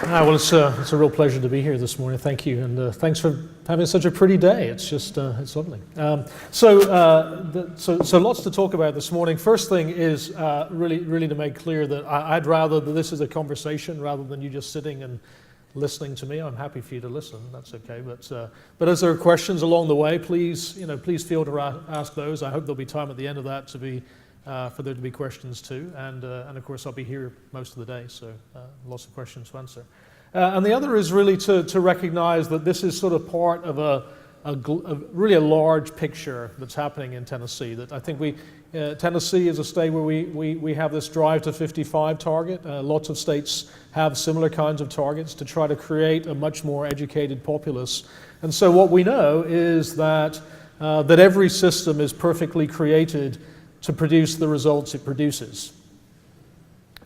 Well, it's a real pleasure to be here this morning. Thank you, and thanks for having such a pretty day. It's just it's lovely. So lots to talk about this morning. First thing is really to make clear that I'd rather that this is a conversation rather than you just sitting and listening to me. I'm happy for you to listen. That's okay. But as there are questions along the way, please feel to ask those. I hope there'll be time at the end of that for there to be questions too, and of course I'll be here most of the day, so lots of questions to answer. And the other is really to recognize that this is sort of part of a really a large picture that's happening in Tennessee. That I think Tennessee is a state where we have this drive to 55 target. Lots of states have similar kinds of targets to try to create a much more educated populace. And so what we know is that every system is perfectly created to produce the results it produces,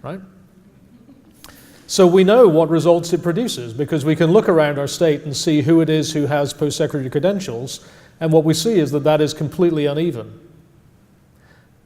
right? So we know what results it produces because we can look around our state and see who it is who has post-secondary credentials, and what we see is that is completely uneven.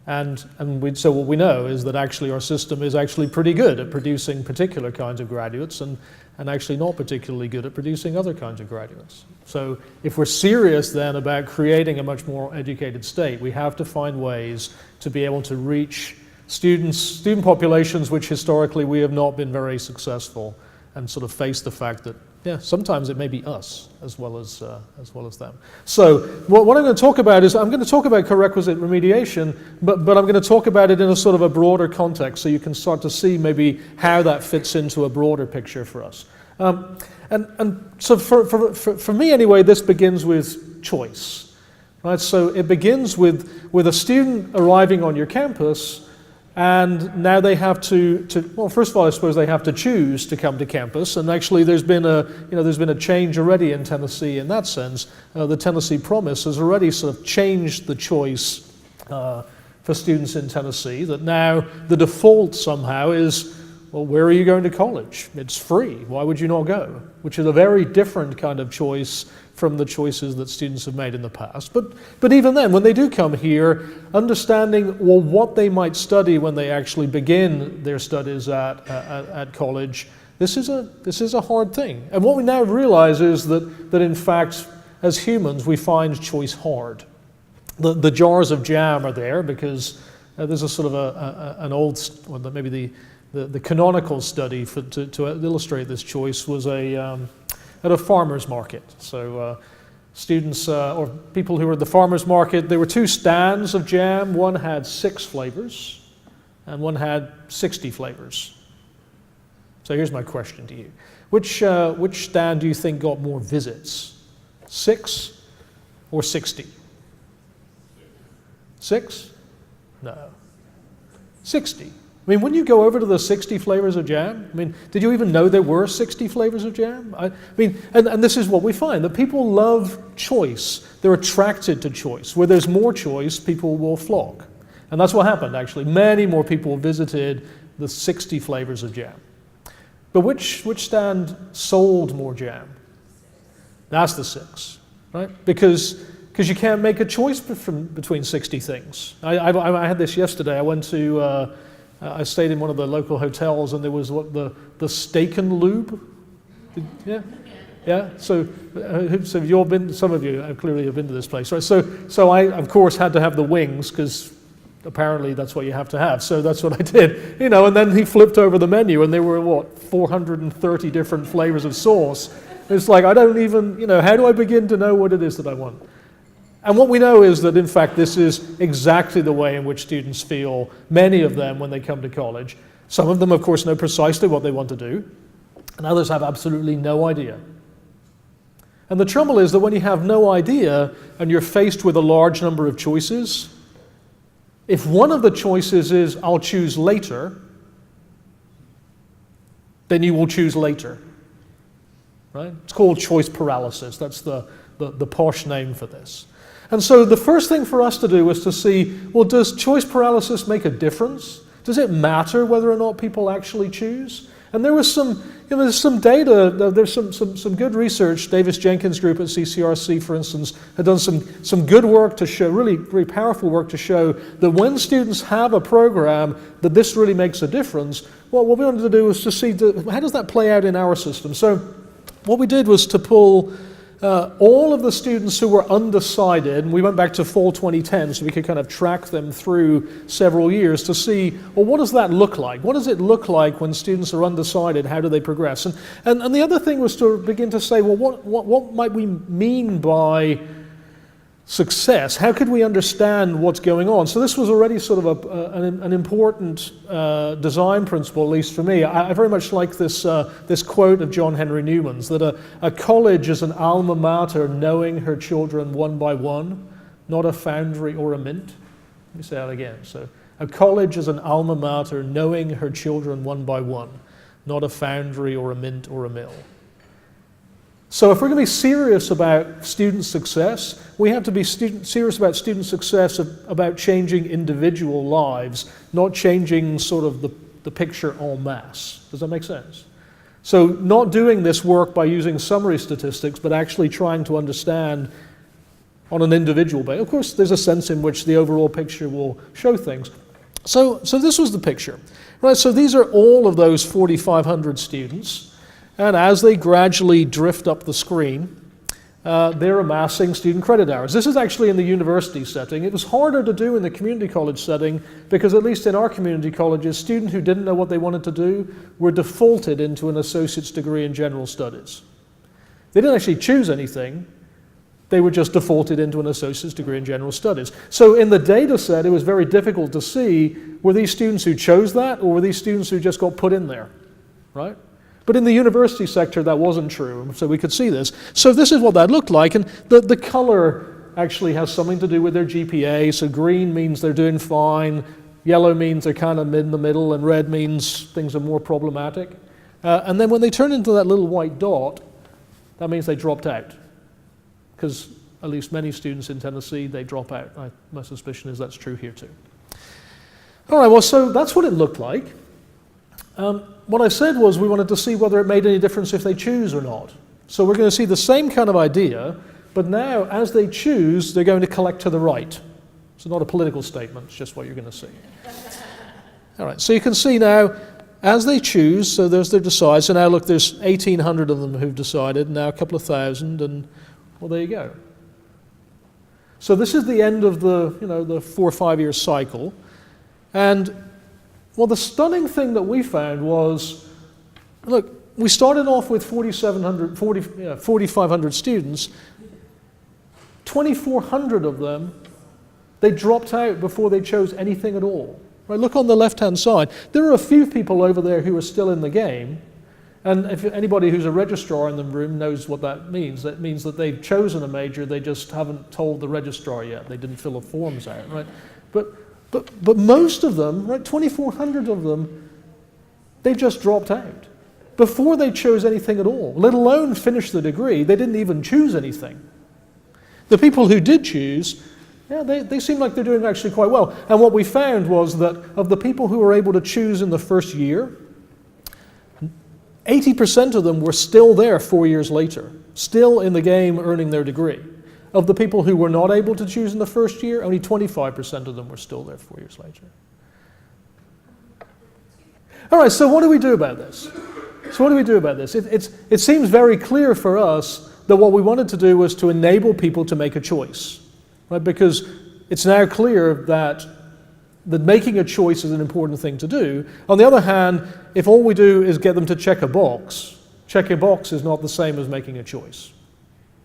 So what we know is that actually our system is actually pretty good at producing particular kinds of graduates and actually not particularly good at producing other kinds of graduates. So if we're serious then about creating a much more educated state, we have to find ways to be able to reach student populations which historically we have not been very successful, and sort of face the fact that sometimes it may be us as well as them. So what I'm going to talk about is I'm going to talk about co-requisite remediation, but I'm going to talk about it in a sort of a broader context so you can start to see maybe how that fits into a broader picture for us. And so for me anyway, this begins with choice, right? So it begins with a student arriving on your campus, and now they have to well, first of all, I suppose they have to choose to come to campus. And actually, there's been a change already in Tennessee in that sense. The Tennessee Promise has already sort of changed the choice for students in Tennessee. That now the default somehow is, well, where are you going to college? It's free. Why would you not go? Which is a very different kind of choice from the choices that students have made in the past. But even then, when they do come here, understanding what they might study when they actually begin their studies at college, this is a hard thing. And what we now realize is that in fact, as humans, we find choice hard. The jars of jam are there because there's a sort of an old, well, maybe the canonical study to illustrate this choice was at a farmer's market. So students or people who were at the farmer's market, there were two stands of jam. One had 6 flavors and one had 60 flavors. So here's my question to you. Which stand do you think got more visits? 6 or 60? 6? No. 60. I mean, when you go over to the 60 flavors of jam, I mean, did you even know there were 60 flavors of jam? I mean, and this is what we find, that people love choice. They're attracted to choice. Where there's more choice, people will flock. And that's what happened, actually. Many more people visited the 60 flavors of jam. But which stand sold more jam? That's the 6, right? Because you can't make a choice between 60 things. I had this yesterday. I went to... I stayed in one of the local hotels, and there was the steak and lube. Yeah. So have you all been? Some of you clearly have been to this place, right? So I of course had to have the wings because apparently that's what you have to have. So that's what I did, And then he flipped over the menu, and there were 430 different flavors of sauce. It's like I don't even, how do I begin to know what it is that I want? And what we know is that, in fact, this is exactly the way in which students feel, many of them, when they come to college. Some of them, of course, know precisely what they want to do, and others have absolutely no idea. And the trouble is that when you have no idea and you're faced with a large number of choices, if one of the choices is, I'll choose later, then you will choose later. Right? It's called choice paralysis. That's the posh name for this. And so the first thing for us to do is to see, well, does choice paralysis make a difference? Does it matter whether or not people actually choose? And there was some, there's some data, there's some good research. Davis Jenkins' group at CCRC, for instance, had done some good work to show, really, really powerful work to show that when students have a program, that this really makes a difference. Well, what we wanted to do was to see, how does that play out in our system? So what we did was to pull all of the students who were undecided, and we went back to fall 2010 so we could kind of track them through several years to see, well, what does that look like? What does it look like when students are undecided? How do they progress? And the other thing was to begin to say, well, what might we mean by success? How could we understand what's going on? So this was already sort of an important design principle, at least for me. I very much like this quote of John Henry Newman's, that a college is an alma mater knowing her children one by one, not a foundry or a mint. Let me say that again. So a college is an alma mater knowing her children one by one, not a foundry or a mint or a mill. So if we're going to be serious about student success, we have to be serious about student success about changing individual lives, not changing sort of the picture en masse. Does that make sense? So not doing this work by using summary statistics, but actually trying to understand on an individual basis. Of course, there's a sense in which the overall picture will show things. So this was the picture. Right, so these are all of those 4,500 students. And as they gradually drift up the screen, they're amassing student credit hours. This is actually in the university setting. It was harder to do in the community college setting because, at least in our community colleges, students who didn't know what they wanted to do were defaulted into an associate's degree in general studies. They didn't actually choose anything. They were just defaulted into an associate's degree in general studies. So in the data set, it was very difficult to see, were these students who chose that, or were these students who just got put in there, right? But in the university sector, that wasn't true, so we could see this. So this is what that looked like, and the color actually has something to do with their GPA. So green means they're doing fine, yellow means they're kind of in the middle, and red means things are more problematic. And then when they turn into that little white dot, that means they dropped out. Because at least many students in Tennessee, they drop out. My suspicion is that's true here too. All right, well, so that's what it looked like. What I said was we wanted to see whether it made any difference if they choose or not. So we're going to see the same kind of idea, but now as they choose, they're going to collect to the right. It's not a political statement, it's just what you're going to see. All right, so you can see now, as they choose, so there's their decide. So now look, there's 1,800 of them who've decided, now a couple of thousand, and well, there you go. So this is the end of the 4 or 5 year cycle. And well, the stunning thing that we found was, look, we started off with 4,500 students. 2,400 of them, they dropped out before they chose anything at all. Right, look on the left-hand side. There are a few people over there who are still in the game. And if anybody who's a registrar in the room knows what that means. That means that they've chosen a major, they just haven't told the registrar yet. They didn't fill the forms out, right? But most of them, right, 2,400 of them, they just dropped out before they chose anything at all, let alone finish the degree. They didn't even choose anything. The people who did choose, yeah, they seem like they're doing actually quite well. And what we found was that of the people who were able to choose in the first year, 80% of them were still there 4 years later, still in the game earning their degree. Of the people who were not able to choose in the first year, only 25% of them were still there 4 years later. All right, so what do we do about this? It seems very clear for us that what we wanted to do was to enable people to make a choice, right? Because it's now clear that making a choice is an important thing to do. On the other hand, if all we do is get them to check a box is not the same as making a choice.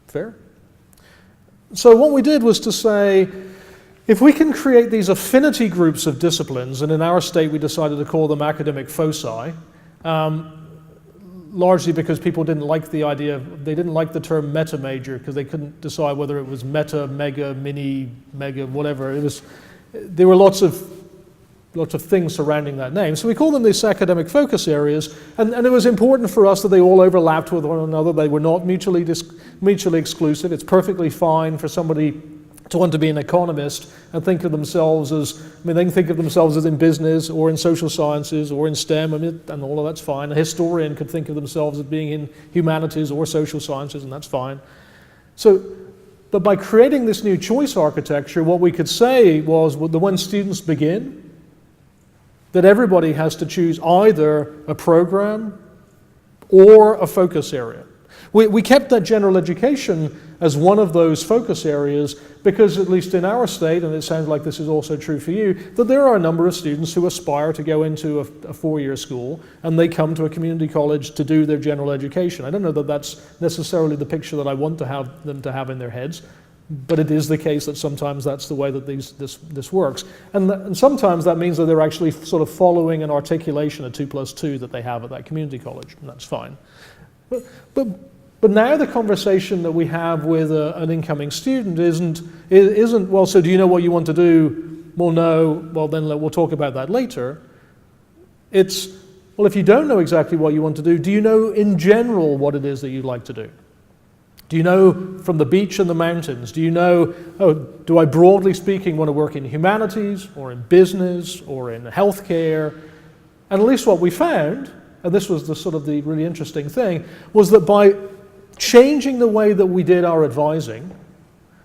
Fair? So what we did was to say, if we can create these affinity groups of disciplines, and in our state we decided to call them academic foci, largely because people didn't like the idea, they didn't like the term meta major because they couldn't decide whether it was meta, mega, mini, mega, whatever. There were lots of things surrounding that name. So we call them these academic focus areas, and it was important for us that they all overlapped with one another. They were not mutually exclusive. It's perfectly fine for somebody to want to be an economist and think of themselves as, I mean, they can think of themselves as in business or in social sciences or in STEM, I mean, and all of that's fine. A historian could think of themselves as being in humanities or social sciences, and that's fine. So, but by creating this new choice architecture, what we could say was that when students begin, that everybody has to choose either a program or a focus area. We kept that general education as one of those focus areas because, at least in our state, and it sounds like this is also true for you, that there are a number of students who aspire to go into a four-year school and they come to a community college to do their general education. I don't know that that's necessarily the picture that I want to have them to have in their heads, but it is the case that sometimes that's the way that this works. And sometimes that means that they're actually sort of following an articulation of 2+2 that they have at that community college, and that's fine. But now the conversation that we have with an incoming student isn't, well, so do you know what you want to do? Well, no, well then we'll talk about that later. It's, well, if you don't know exactly what you want to do you know in general what it is that you'd like to do? Do you know from the beach and the mountains? Do you know, oh, do I broadly speaking want to work in humanities or in business or in healthcare? And at least what we found, and this was the sort of the really interesting thing, was that by changing the way that we did our advising,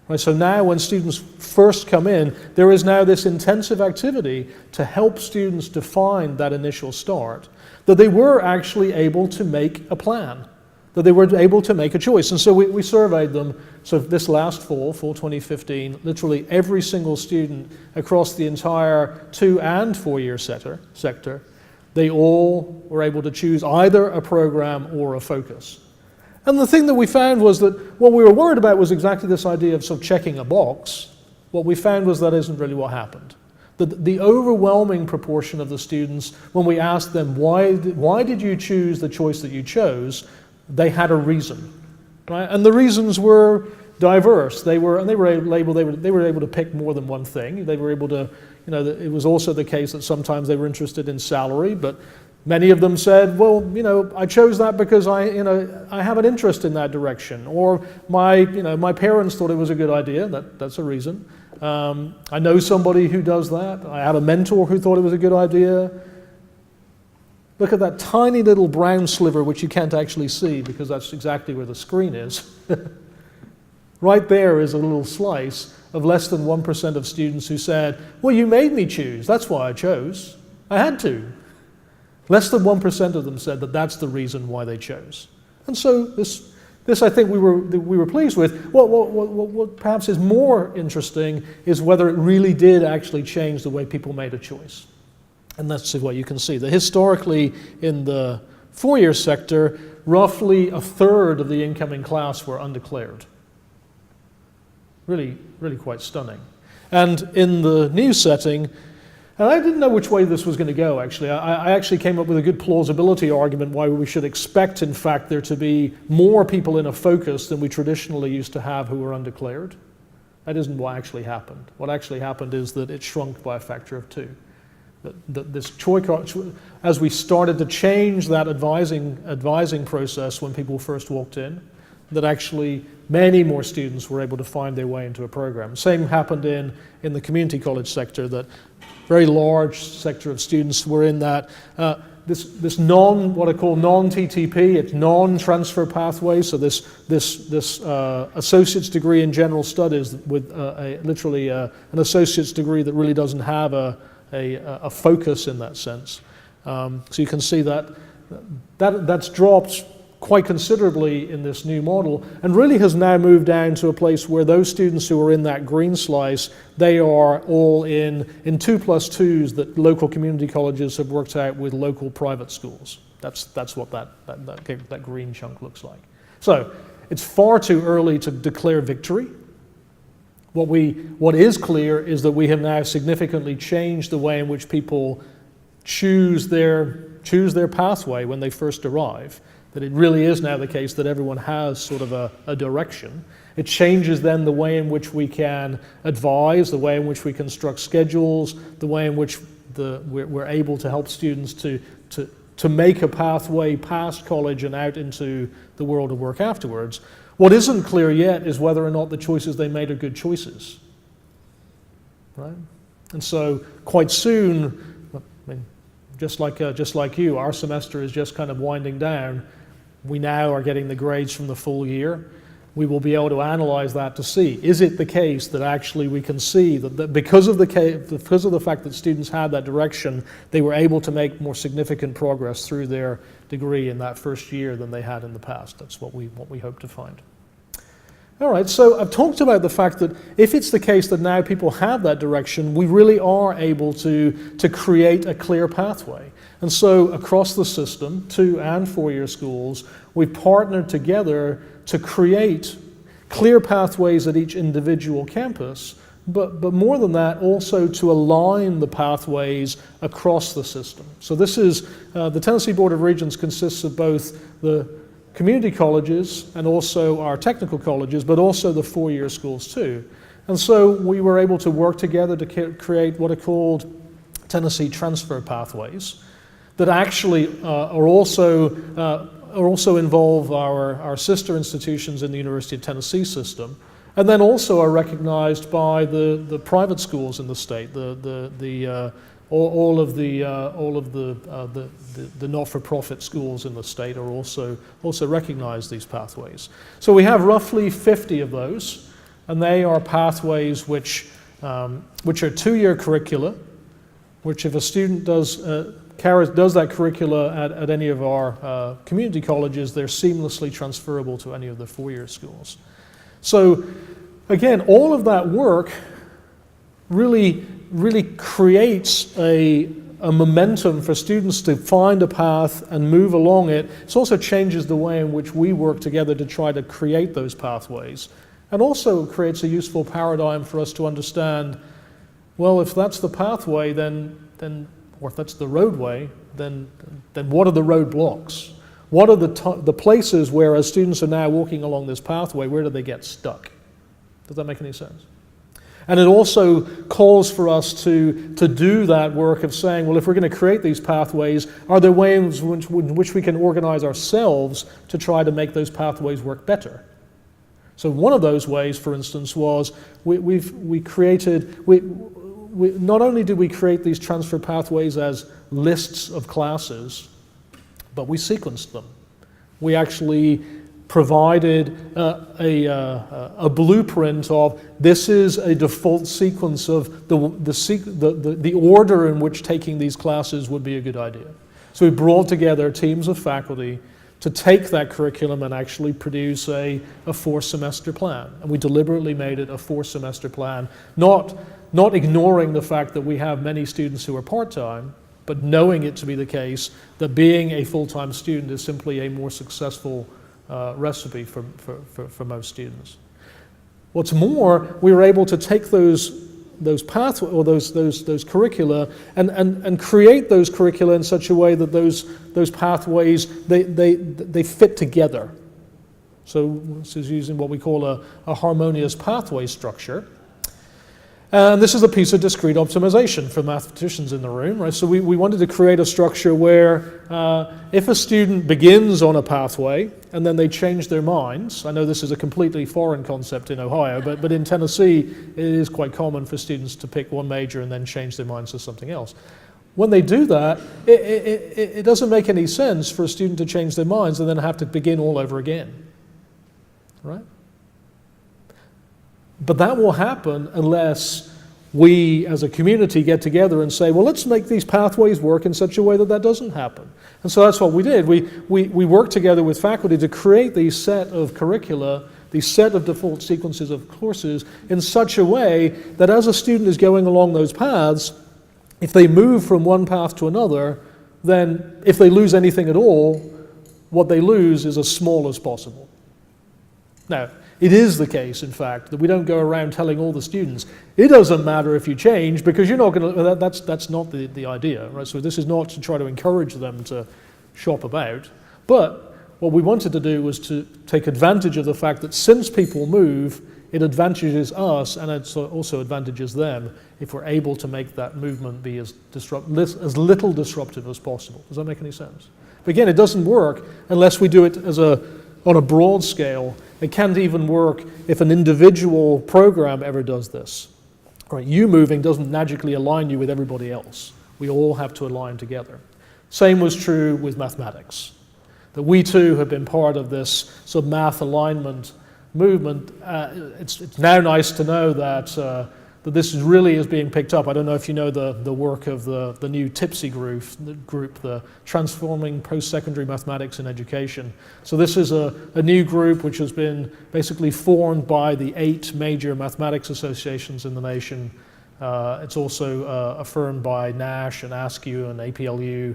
right, so now when students first come in, there is now this intensive activity to help students define that initial start, that they were actually able to make a plan, that they were able to make a choice. And so we surveyed them. So this last fall 2015, literally every single student across the entire 2- and 4-year sector, they all were able to choose either a program or a focus. And the thing that we found was that what we were worried about was exactly this idea of sort of checking a box. What we found was that isn't really what happened. The overwhelming proportion of the students, when we asked them, why did you choose the choice that you chose, they had a reason, right? And the reasons were diverse. They were able to pick more than one thing. They were able to, it was also the case that sometimes they were interested in salary, but many of them said, well, I chose that because I have an interest in that direction, or my parents thought it was a good idea. That's a reason. I know somebody who does that. I had a mentor who thought it was a good idea. Look at that tiny little brown sliver, which you can't actually see because that's exactly where the screen is. Right there is a little slice of less than 1% of students who said, well, you made me choose. That's why I chose. I had to. Less than 1% of them said that that's the reason why they chose. And so this I think we were pleased with. What perhaps is more interesting is whether it really did actually change the way people made a choice. And that's what you can see. That historically in the 4-year sector, roughly a third of the incoming class were undeclared. Really, really quite stunning. And in the new setting, and I didn't know which way this was going to go, actually. I actually came up with a good plausibility argument why we should expect, in fact, there to be more people in a focus than we traditionally used to have who were undeclared. That isn't what actually happened. What actually happened is that it shrunk by a factor of 2. This choice, as we started to change that advising process when people first walked in, that actually many more students were able to find their way into a program. Same happened in the community college sector, that very large sector of students were in that. This what I call non-TTP, it's non-transfer pathway, so this associate's degree in general studies with literally an associate's degree that really doesn't have a focus in that sense. So you can see that's dropped quite considerably in this new model, and really has now moved down to a place where those students who are in that green slice, they are all in 2+2s that local community colleges have worked out with local private schools. That's what that green chunk looks like. So it's far too early to declare victory. What is clear is that we have now significantly changed the way in which people choose their pathway when they first arrive. That it really is now the case that everyone has sort of a direction. It changes then the way in which we can advise, the way in which we construct schedules, the way in which we're able to help students to make a pathway past college and out into the world of work afterwards. What isn't clear yet is whether or not the choices they made are good choices. right? And so quite soon, I mean, just like you, our semester is just kind of winding down. We now are getting the grades from the full year. We will be able to analyze that to see, is it the case that actually we can see that because of the fact that students had that direction, they were able to make more significant progress through their degree in that first year than they had in the past. That's what we hope to find. All right, so I've talked about the fact that if it's the case that now people have that direction, we really are able to create a clear pathway. And so across the system, 2- and 4-year schools, we've partnered together to create clear pathways at each individual campus, but more than that, also to align the pathways across the system. So this is, the Tennessee Board of Regents consists of both the community colleges and also our technical colleges, but also the 4-year schools too. And so we were able to work together to create what are called Tennessee transfer pathways that actually are also involve our sister institutions in the University of Tennessee system, and then also are recognized by the private schools in the state, all of the not-for-profit schools in the state are also recognize these pathways. So we have roughly 50 of those, and they are pathways which are 2-year curricula, which if a student does that curricula at any of our community colleges, they're seamlessly transferable to any of the 4-year schools. So again, all of that work really creates a momentum for students to find a path and move along it. It also changes the way in which we work together to try to create those pathways, and also creates a useful paradigm for us to understand, well, if that's the pathway, or if that's the roadway, then what are the roadblocks? What are the places where, as students are now walking along this pathway, where do they get stuck? Does that make any sense? And it also calls for us to do that work of saying, well, if we're going to create these pathways, are there ways in which we can organize ourselves to try to make those pathways work better? So one of those ways, for instance, was not only did we create these transfer pathways as lists of classes, but we sequenced them. We actually provided a blueprint of this is a default sequence of the order in which taking these classes would be a good idea. So we brought together teams of faculty to take that curriculum and actually produce a 4-semester plan. And we deliberately made it a 4-semester plan, not ignoring the fact that we have many students who are part-time, but knowing it to be the case that being a full-time student is simply a more successful recipe for most students. What's more, we were able to take those pathways or those curricula and create those curricula in such a way that those pathways they fit together. So this is using what we call a harmonious pathway structure. And this is a piece of discrete optimization for mathematicians in the room, right? So we wanted to create a structure where if a student begins on a pathway and then they change their minds, I know this is a completely foreign concept in Ohio, but in Tennessee it is quite common for students to pick one major and then change their minds to something else. When they do that, it doesn't make any sense for a student to change their minds and then have to begin all over again, right? But that will happen unless we as a community get together and say, well, let's make these pathways work in such a way that that doesn't happen. And so that's what we did. We worked together with faculty to create these set of curricula, these set of default sequences of courses in such a way that as a student is going along those paths, if they move from one path to another, then if they lose anything at all, what they lose is as small as possible. Now, it is the case, in fact, that we don't go around telling all the students, it doesn't matter if you change because you're not going to, that's not the idea, right? So this is not to try to encourage them to shop about, but what we wanted to do was to take advantage of the fact that since people move, it advantages us and it also advantages them if we're able to make that movement be as little disruptive as possible. Does that make any sense? But again, it doesn't work unless we do it on a broad scale. It can't even work if an individual program ever does this. Right? You moving doesn't magically align you with everybody else. We all have to align together. Same was true with mathematics. That we too have been part of this sort of math alignment movement. It's now nice to know that this really is being picked up. I don't know if you know the work of the new TIPSY group, the Transforming Post-Secondary Mathematics in Education. So this is a new group which has been basically formed by the 8 major mathematics associations in the nation. It's also affirmed by NASH and ASCU and APLU.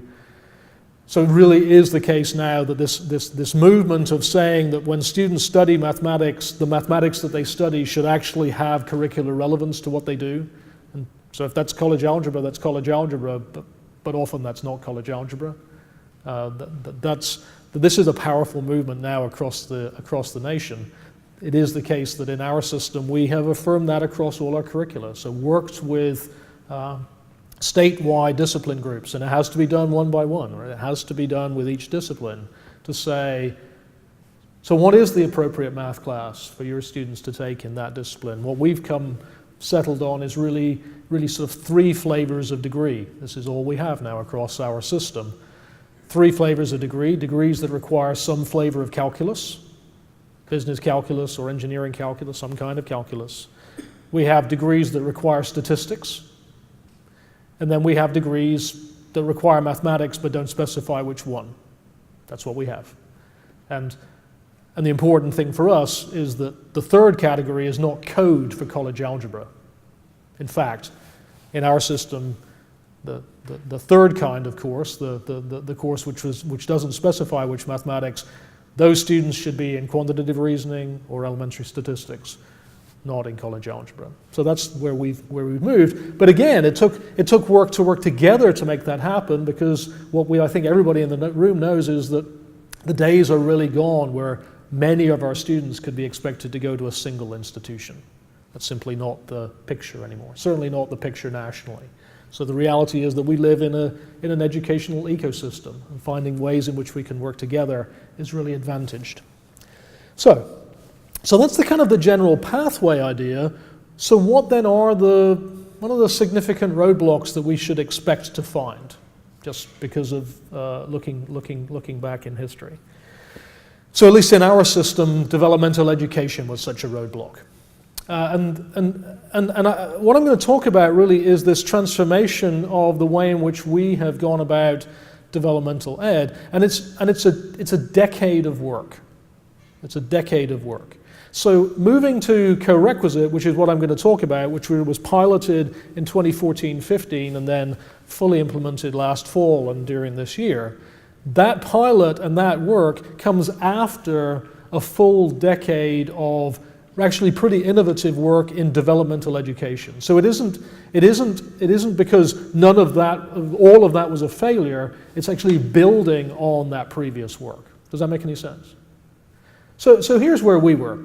So it really is the case now that this movement of saying that when students study mathematics, the mathematics that they study should actually have curricular relevance to what they do. And so if that's college algebra, that's college algebra, but often that's not college algebra. This is a powerful movement now across the nation. It is the case that in our system we have affirmed that across all our curricula. So worked with statewide discipline groups, and it has to be done one by one, or it has to be done with each discipline to say, so what is the appropriate math class for your students to take in that discipline? What we've settled on is really sort of 3 flavors of degree. This is all we have now across our system. 3 flavors of degree, degrees that require some flavor of calculus, business calculus or engineering calculus, some kind of calculus. We have degrees that require statistics. And then we have degrees that require mathematics but don't specify which one. That's what we have. And the important thing for us is that the 3rd category is not code for college algebra. In fact, in our system, the 3rd kind of course, the course which doesn't specify which mathematics, those students should be in quantitative reasoning or elementary statistics, not in college algebra. So that's where we've moved. But again, it took work to work together to make that happen, because what I think everybody in the room knows is that the days are really gone where many of our students could be expected to go to a single institution. That's simply not the picture anymore, certainly not the picture nationally. So the reality is that we live in an educational ecosystem, and finding ways in which we can work together is really advantaged. So that's the kind of the general pathway idea. So what then are what are the significant roadblocks that we should expect to find, just because of looking back in history? So at least in our system, developmental education was such a roadblock. What I'm going to talk about really is this transformation of the way in which we have gone about developmental ed, and it's a decade of work. It's a decade of work. So moving to Co-requisite, which is what I'm going to talk about, which was piloted in 2014-15 and then fully implemented last fall and during this year, that pilot and that work comes after a full decade of actually pretty innovative work in developmental education. So it isn't because all of that was a failure. It's actually building on that previous work. Does that make any sense? So here's where we were.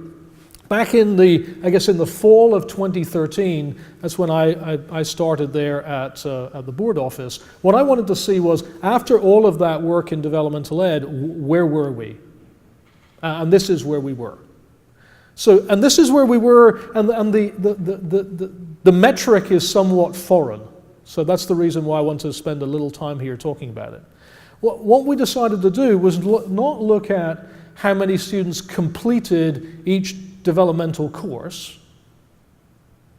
Back in the fall of 2013, that's when I started there at the board office. What I wanted to see was, after all of that work in developmental ed, where were we? And this is where we were. So, and this is where we were, and the metric is somewhat foreign. So that's the reason why I want to spend a little time here talking about it. What we decided to do was not look at how many students completed each developmental course,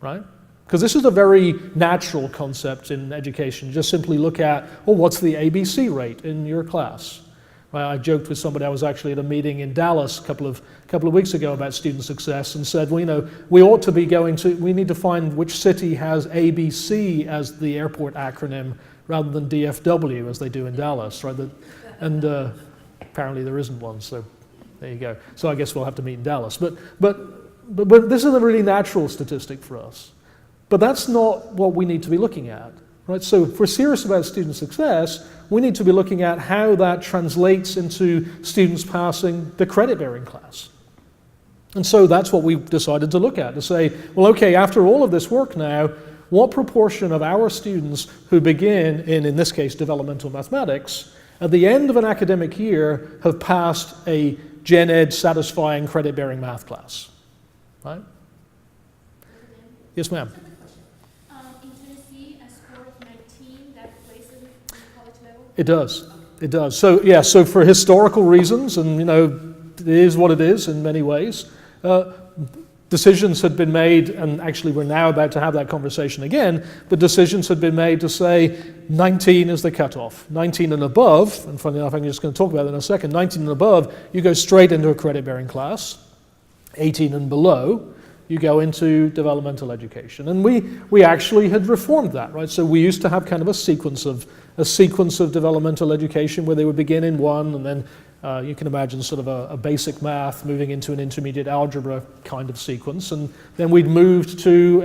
right? Because this is a very natural concept in education. Just simply look at, what's the ABC rate in your class? Well, I joked with somebody, I was actually at a meeting in Dallas a couple of weeks ago about student success, and said, we need to find which city has ABC as the airport acronym rather than DFW as they do in Dallas, right? And apparently there isn't one, so there you go. So I guess we'll have to meet in Dallas. But this is a really natural statistic for us. But that's not what we need to be looking at, right? So if we're serious about student success, we need to be looking at how that translates into students passing the credit-bearing class. And so that's what we decided to look at, to say, well, okay, after all of this work now, what proportion of our students who begin in this case, developmental mathematics, at the end of an academic year have passed a Gen Ed satisfying credit-bearing math class, right? Yes, ma'am. It does. It does. So yeah, so for historical reasons, and it is what it is in many ways, decisions had been made, and actually we're now about to have that conversation again, but decisions had been made to say 19 is the cutoff. 19 and above, and funny enough I'm just going to talk about that in a second, 19 and above, you go straight into a credit-bearing class. 18 and below, you go into developmental education. And we actually had reformed that, right? So we used to have kind of a sequence of developmental education where they would begin in one, and then you can imagine sort of a basic math moving into an intermediate algebra kind of sequence. And then we'd moved to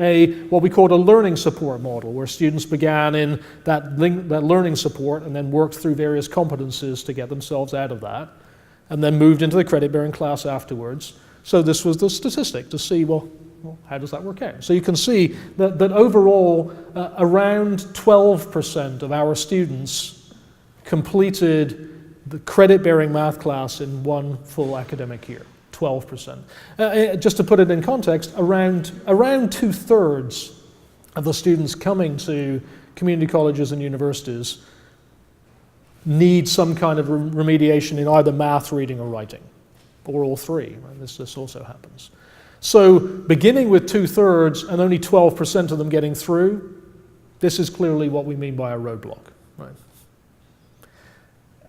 what we called a learning support model, where students began in that learning support and then worked through various competencies to get themselves out of that, and then moved into the credit-bearing class afterwards. So this was the statistic to see, well, how does that work out? So you can see that overall, around 12% of our students completed the credit-bearing math class in one full academic year, 12%. Just to put it in context, around 2/3 of the students coming to community colleges and universities need some kind of remediation in either math, reading, or writing, or all three. Right? This also happens. So beginning with 2/3 and only 12% of them getting through, this is clearly what we mean by a roadblock. Right?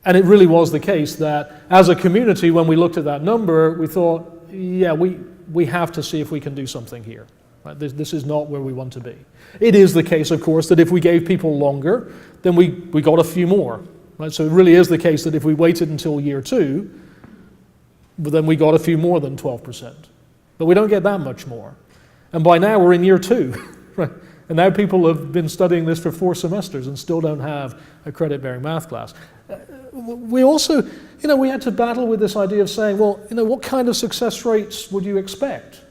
And it really was the case that as a community, when we looked at that number, we thought, yeah, we have to see if we can do something here. Right? This is not where we want to be. It is the case, of course, that if we gave people longer, then we got a few more. Right? So it really is the case that if we waited until year 2, then we got a few more than 12%. But we don't get that much more. And by now we're in year 2. Right? And now people have been studying this for 4 semesters and still don't have a credit-bearing math class. We also, we had to battle with this idea of saying, well, what kind of success rates would you expect?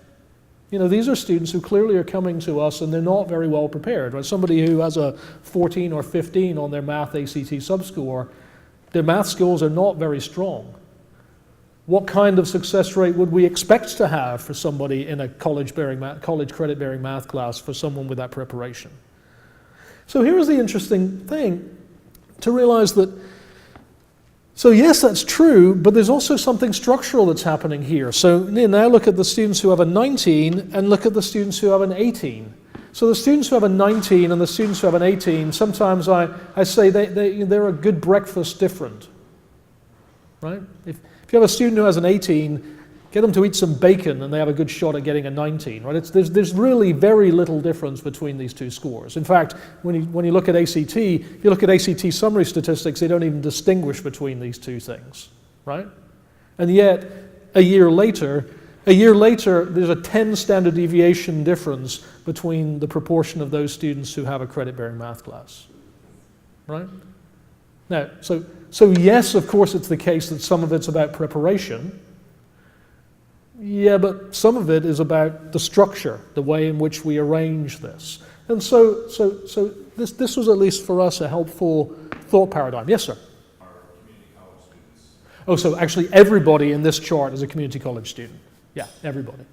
These are students who clearly are coming to us and they're not very well prepared. Right? Somebody who has a 14 or 15 on their math ACT subscore, their math skills are not very strong. What kind of success rate would we expect to have for somebody in a college credit-bearing math class for someone with that preparation? So here's the interesting thing, to realize that, so yes, that's true, but there's also something structural that's happening here. So now look at the students who have a 19 and look at the students who have an 18. So the students who have a 19 and the students who have an 18, sometimes I say they're a good breakfast different, right? If you have a student who has an 18, get them to eat some bacon and they have a good shot at getting a 19, right? There's really very little difference between these two scores. In fact, when you look at ACT, if you look at ACT summary statistics, they don't even distinguish between these two things, right? And yet, a year later, there's a 10 standard deviation difference between the proportion of those students who have a credit-bearing math class, right? Now, so yes, of course, it's the case that some of it's about preparation. Yeah, but some of it is about the structure, the way in which we arrange this. And so this was at least for us a helpful thought paradigm. Yes, sir? Are community college students? Oh, so actually everybody in this chart is a community college student. Yeah, everybody.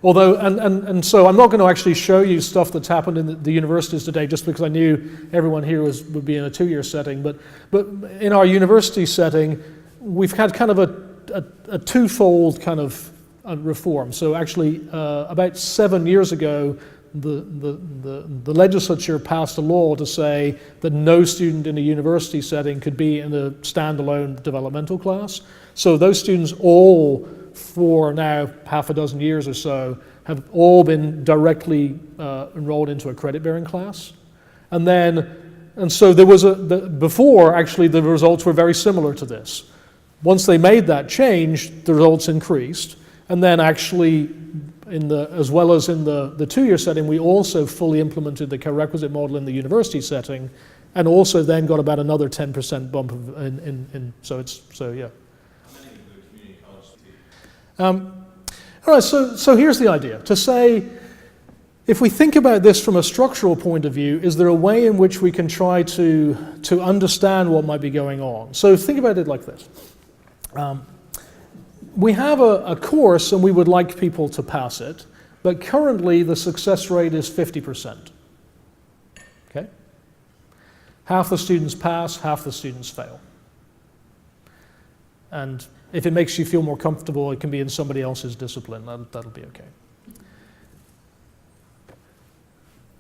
Although, and so I'm not going to actually show you stuff that's happened in the universities today just because I knew everyone here would be in a 2-year setting, but in our university setting, we've had kind of a twofold kind of reform. So actually, about 7 years ago, the legislature passed a law to say that no student in a university setting could be in a standalone developmental class. So those students all, for now half a dozen years or so, have all been directly enrolled into a credit-bearing class. And so there was before actually the results were very similar to this. Once they made that change, the results increased. And then actually, as well as in the 2-year setting, we also fully implemented the co-requisite model in the university setting, and also then got about another 10% bump so yeah. All right, so here's the idea. To say, if we think about this from a structural point of view, is there a way in which we can try to understand what might be going on? So think about it like this. We have a course and we would like people to pass it, but currently the success rate is 50%. Okay? Half the students pass, half the students fail. And if it makes you feel more comfortable, it can be in somebody else's discipline. That'll be okay.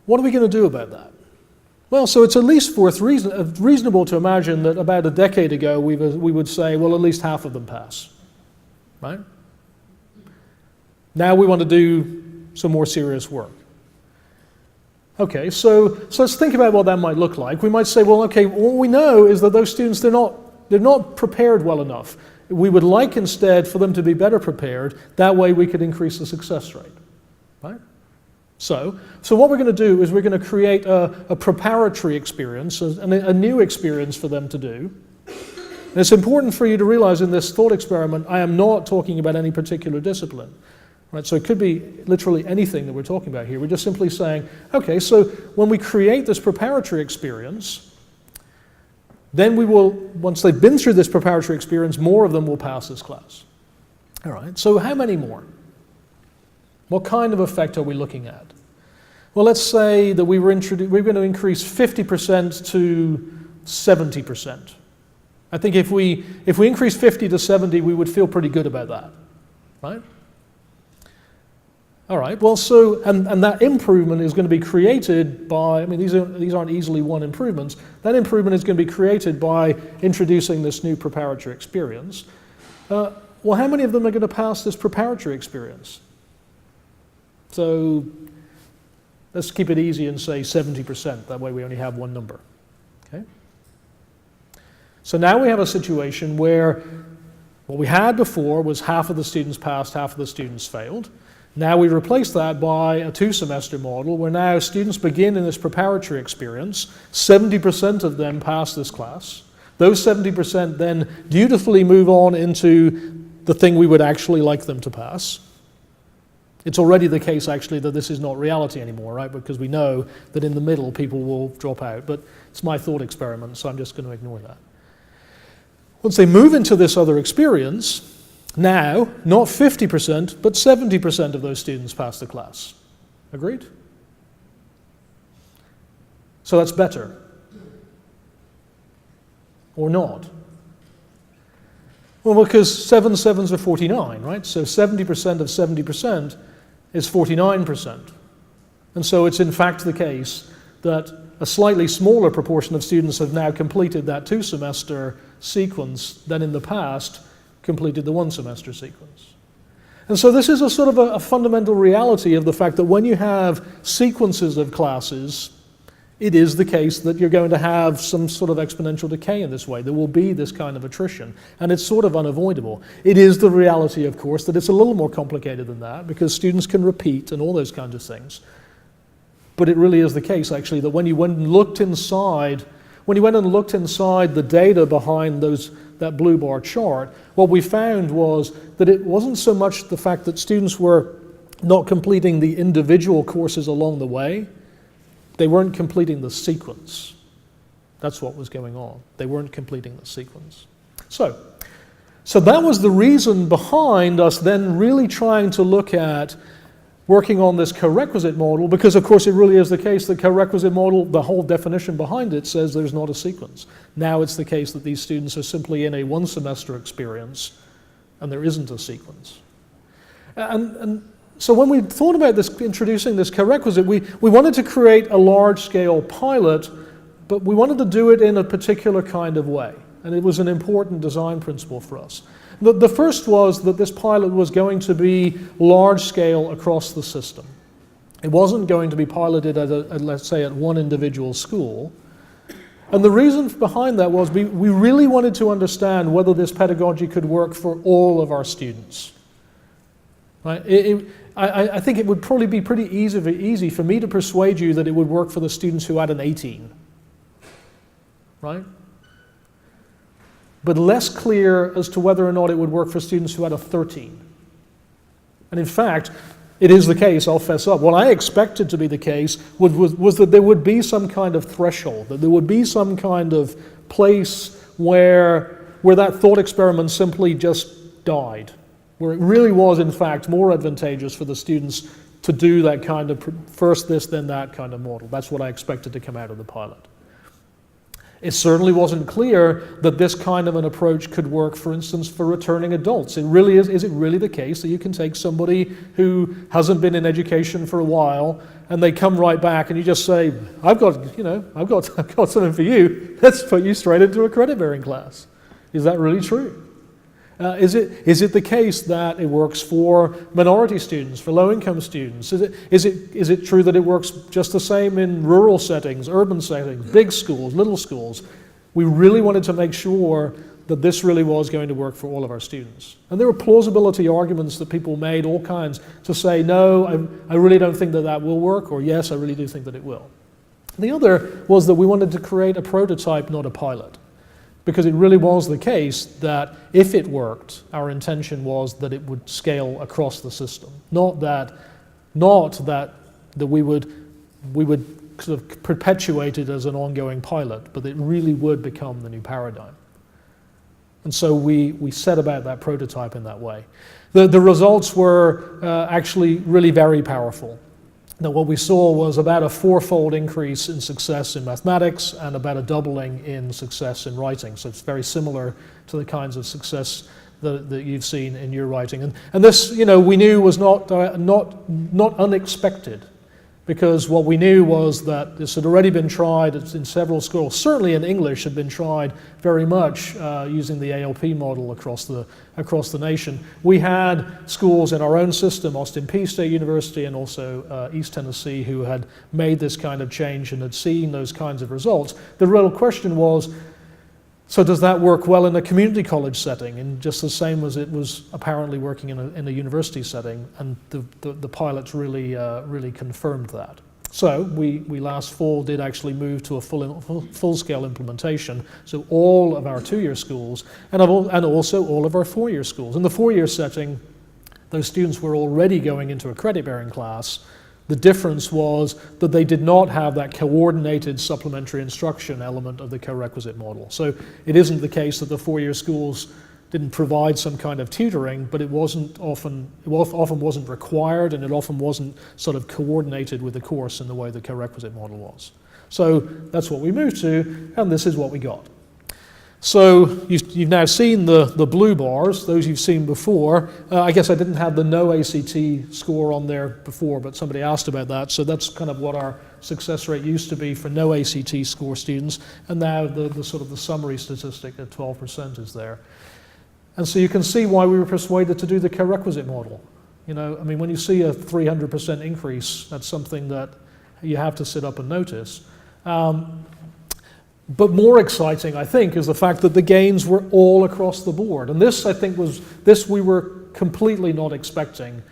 What are we going to do about that? Well, so it's at least reasonable to imagine that about a decade ago we would say, well, at least half of them pass, right? Now we want to do some more serious work. Okay, so let's think about what that might look like. We might say, well, okay, what we know is that those students, they're not prepared well enough. We would like instead for them to be better prepared. That way we could increase the success rate, right? So what we're going to do is we're going to create a preparatory experience, a new experience for them to do. And it's important for you to realize in this thought experiment, I am not talking about any particular discipline. Right, so it could be literally anything that we're talking about here. We're just simply saying, okay, so when we create this preparatory experience, then we will, once they've been through this preparatory experience, more of them will pass this class. All right, so how many more? What kind of effect are we looking at? Well, let's say that we're going to increase 50% to 70%. I think if we increase 50 to 70, we would feel pretty good about that, right? All right, well, so, and that improvement is going to be created by, I mean, these aren't easily won improvements. That improvement is going to be created by introducing this new preparatory experience. Well, how many of them are going to pass this preparatory experience? So let's keep it easy and say 70%. That way we only have one number, okay? So now we have a situation where what we had before was half of the students passed, half of the students failed. Now we replace that by a two-semester model where now students begin in this preparatory experience. 70% of them pass this class. Those 70% then dutifully move on into the thing we would actually like them to pass. It's already the case, actually, that this is not reality anymore, right? Because we know that in the middle people will drop out. But it's my thought experiment, so I'm just going to ignore that. Once they move into this other experience, now, not 50%, but 70% of those students pass the class. Agreed? So that's better. Or not? Well, because 7 sevens are 49, right? So 70% of 70% is 49%. And so it's in fact the case that a slightly smaller proportion of students have now completed that two-semester sequence than in the past completed the one-semester sequence. And so this is a sort of a fundamental reality of the fact that when you have sequences of classes, it is the case that you're going to have some sort of exponential decay in this way. There will be this kind of attrition, and it's sort of unavoidable. It is the reality, of course, that it's a little more complicated than that because students can repeat and all those kinds of things. But it really is the case, actually, that when you went and looked inside the data behind that blue bar chart, what we found was that it wasn't so much the fact that students were not completing the individual courses along the way, they weren't completing the sequence. That's what was going on. They weren't completing the sequence. So that was the reason behind us then really trying to look at working on this co-requisite model, because of course it really is the case that co-requisite model, the whole definition behind it says there's not a sequence. Now it's the case that these students are simply in a one-semester experience and there isn't a sequence. And so when we thought about this, introducing this co-requisite, we wanted to create a large-scale pilot, but we wanted to do it in a particular kind of way. And it was an important design principle for us. The first was that this pilot was going to be large-scale across the system. It wasn't going to be piloted let's say, at one individual school. And the reason behind that was we really wanted to understand whether this pedagogy could work for all of our students. Right? I think it would probably be pretty easy for me to persuade you that it would work for the students who had an 18. Right? But less clear as to whether or not it would work for students who had a 13. And in fact, it is the case, I'll fess up. What I expected to be the case was that there would be some kind of threshold, that there would be some kind of place where that thought experiment simply just died, where it really was, in fact, more advantageous for the students to do that kind of first this, then that kind of model. That's what I expected to come out of the pilot. It certainly wasn't clear that this kind of an approach could work, for instance, for returning adults. Is it really the case that you can take somebody who hasn't been in education for a while and they come right back and you just say, I've got something for you. Let's put you straight into a credit-bearing class. Is that really true? Is it the case that it works for minority students, for low-income students? Is it true that it works just the same in rural settings, urban settings, big schools, little schools? We really wanted to make sure that this really was going to work for all of our students. And there were plausibility arguments that people made, all kinds, to say, no, I really don't think that will work, or yes, I really do think that it will. The other was that we wanted to create a prototype, not a pilot. Because it really was the case that if it worked, our intention was that it would scale across the system. Not that we would sort of perpetuate it as an ongoing pilot, but it really would become the new paradigm. And so we set about that prototype in that way. The results were actually really very powerful. Now, what we saw was about a 4-fold increase in success in mathematics and about a doubling in success in writing. So it's very similar to the kinds of success that you've seen in your writing. And this, we knew was not unexpected, because what we knew was that this had already been tried in several schools. Certainly in English had been tried very much using the ALP model across the nation. We had schools in our own system, Austin Peay State University and also East Tennessee, who had made this kind of change and had seen those kinds of results. The real question was, so does that work well in a community college setting, and just the same as it was apparently working in a university setting? And the pilots really confirmed that. So we last fall did actually move to a full-scale implementation. So all of our 2-year schools and also all of our 4-year schools. In the 4-year setting, those students were already going into a credit-bearing class. The difference was that they did not have that coordinated supplementary instruction element of the co-requisite model. So it isn't the case that the 4-year schools didn't provide some kind of tutoring, but it often wasn't required, and it often wasn't sort of coordinated with the course in the way the co-requisite model was. So that's what we moved to, and this is what we got. So you've now seen the blue bars, those you've seen before. I guess I didn't have the no ACT score on there before, but somebody asked about that. So that's kind of what our success rate used to be for no ACT score students, and now the sort of the summary statistic at 12% is there. And so you can see why we were persuaded to do the co-requisite model. When you see a 300% increase, that's something that you have to sit up and notice. But more exciting, I think, is the fact that the gains were all across the board. And this, I think, we were completely not expecting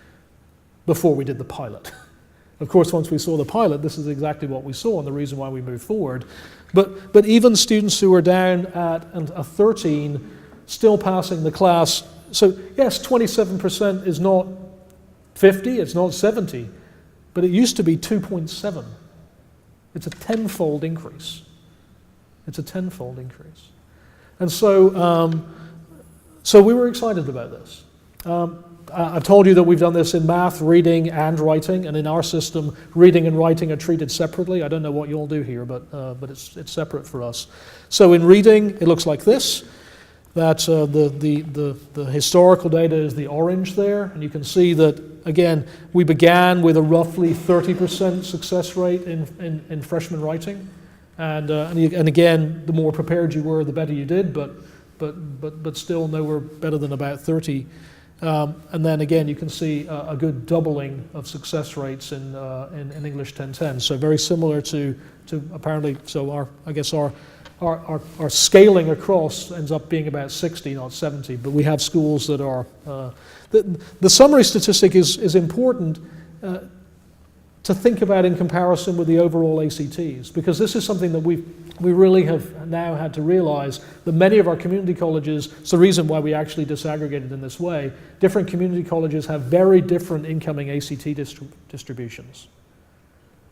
before we did the pilot. Of course, once we saw the pilot, this is exactly what we saw and the reason why we moved forward. But even students who are down at a 13 still passing the class. So yes, 27% is not 50, it's not 70, but it used to be 2.7. It's a tenfold increase. It's a tenfold increase. And so we were excited about this. I've told you that we've done this in math, reading, and writing, and in our system, reading and writing are treated separately. I don't know what you all do here, but it's separate for us. So in reading, it looks like this. That the historical data is the orange there, and you can see that, again, we began with a roughly 30% success rate in freshman writing. And again, the more prepared you were, the better you did, but still nowhere better than about 30. And then again, you can see a good doubling of success rates in English 1010. So very similar to apparently. So our scaling across ends up being about 60, not 70. But we have schools that are. The summary statistic is important to think about in comparison with the overall ACTs, because this is something that we really have now had to realize that many of our community colleges, it's the reason why we actually disaggregated in this way, different community colleges have very different incoming ACT distributions.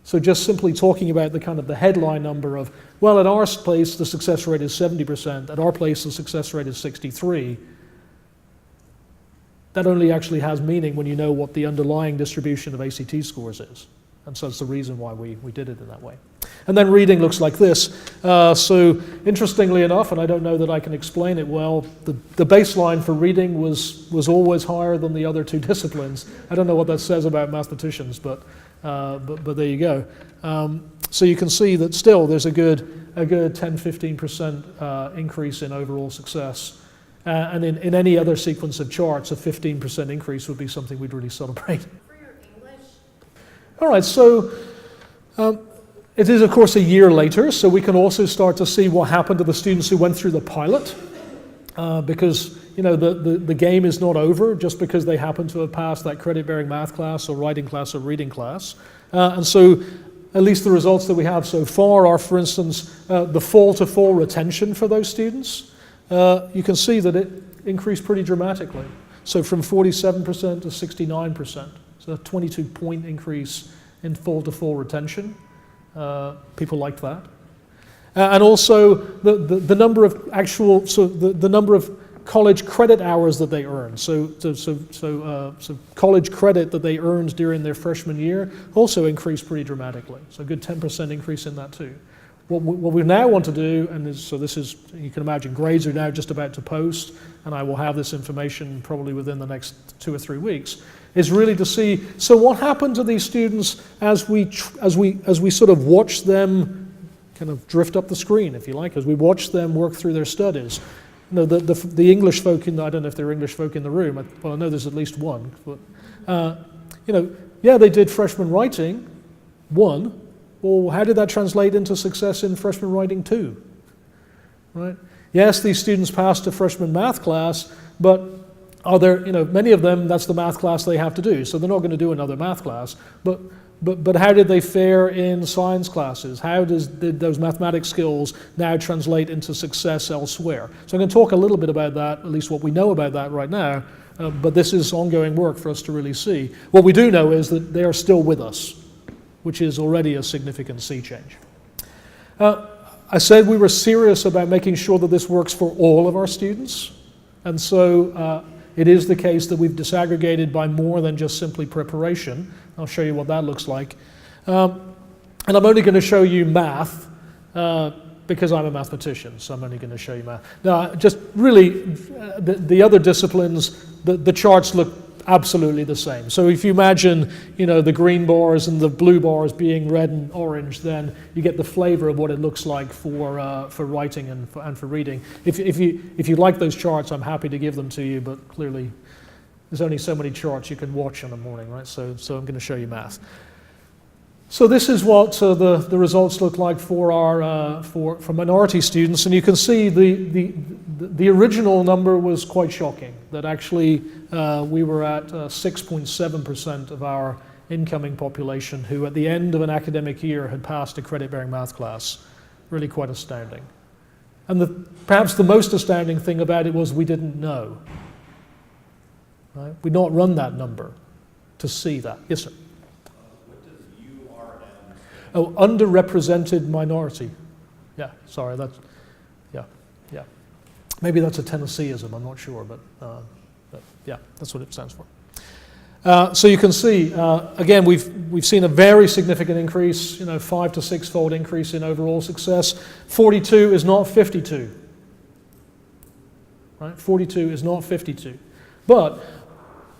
So just simply talking about the kind of the headline number of, well, at our place the success rate is 70%, at our place the success rate is 63%, that only actually has meaning when you know what the underlying distribution of ACT scores is. And so it's the reason why we did it in that way. And then reading looks like this. So interestingly enough, and I don't know that I can explain it well, the baseline for reading was always higher than the other two disciplines. I don't know what that says about mathematicians, but there you go. So you can see that still there's a good 10-15% increase in overall success. And in any other sequence of charts, a 15% increase would be something we'd really celebrate. For your English? All right, so it is, of course, a year later, so we can also start to see what happened to the students who went through the pilot, because the game is not over just because they happen to have passed that credit-bearing math class or writing class or reading class. And so at least the results that we have so far are, for instance, the fall-to-fall retention for those students. You can see that it increased pretty dramatically. So from 47% to 69%. So a 22-point increase in fall-to-fall retention. People liked that. And also the number of actual, so the number of college credit hours that they earned. So college credit that they earned during their freshman year also increased pretty dramatically. So a good 10% increase in that too. What we now want to do, so this is, you can imagine, grades are now just about to post, and I will have this information probably within the next 2 or 3 weeks, is really to see, so what happened to these students as we sort of watch them kind of drift up the screen, if you like, as we watch them work through their studies. The English folk I don't know if there are English folk in the room, well I know there's at least one, but yeah, they did freshman writing, 1. Well, how did that translate into success in freshman writing 2? Right? Yes, these students passed a freshman math class, but are there, many of them, that's the math class they have to do, so they're not going to do another math class. But how did they fare in science classes? How did those mathematics skills now translate into success elsewhere? So I'm going to talk a little bit about that, at least what we know about that right now, but this is ongoing work for us to really see. What we do know is that they are still with us, which is already a significant sea change. I said we were serious about making sure that this works for all of our students, and so it is the case that we've disaggregated by more than just simply preparation. I'll show you what that looks like. And I'm only going to show you math because I'm a mathematician, so I'm only going to show you math. Now, just really, the other disciplines, the charts look absolutely the same. So if you imagine, the green bars and the blue bars being red and orange, then you get the flavor of what it looks like for writing and for reading. If you like those charts, I'm happy to give them to you, but clearly there's only so many charts you can watch in the morning, right? So I'm going to show you math. So this is what the results look like for our for minority students, and you can see the original number was quite shocking. That actually we were at 6.7% of our incoming population who, at the end of an academic year, had passed a credit-bearing math class. Really quite astounding. And perhaps the most astounding thing about it was we didn't know. Right? We'd not run that number to see that. Yes, sir. Oh, underrepresented minority. Yeah, sorry, yeah. Maybe that's a Tennesseeism, I'm not sure, but yeah, that's what it stands for. So you can see, again, we've seen a very significant increase, 5 to 6-fold increase in overall success. 42 is not 52. Right? 42 is not 52. But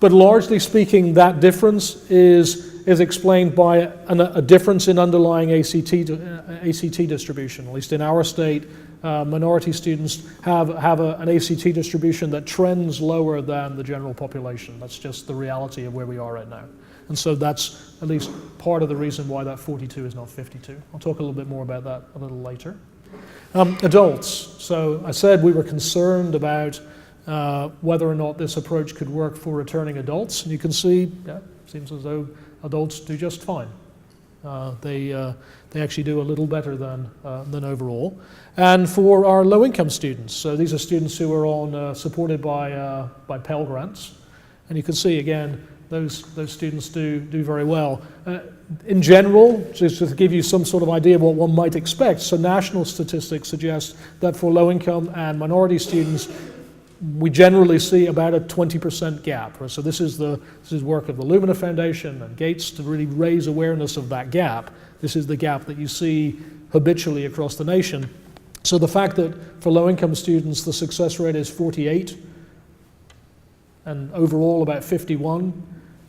largely speaking, that difference is explained by a difference in underlying ACT distribution. At least in our state, minority students have an ACT distribution that trends lower than the general population. That's just the reality of where we are right now. And so that's at least part of the reason why that 42 is not 52. I'll talk a little bit more about that a little later. Adults. So I said we were concerned about whether or not this approach could work for returning adults. And you can see, yeah, seems as though adults do just fine. They actually do a little better than overall. And for our low-income students, so these are students who are on supported by Pell Grants, and you can see again those students do very well. In general, just to give you some sort of idea of what one might expect, so national statistics suggest that for low-income and minority students, we generally see about a 20% gap. So this is work of the Lumina Foundation and Gates to really raise awareness of that gap. This is the gap that you see habitually across the nation. So the fact that for low-income students the success rate is 48 and overall about 51,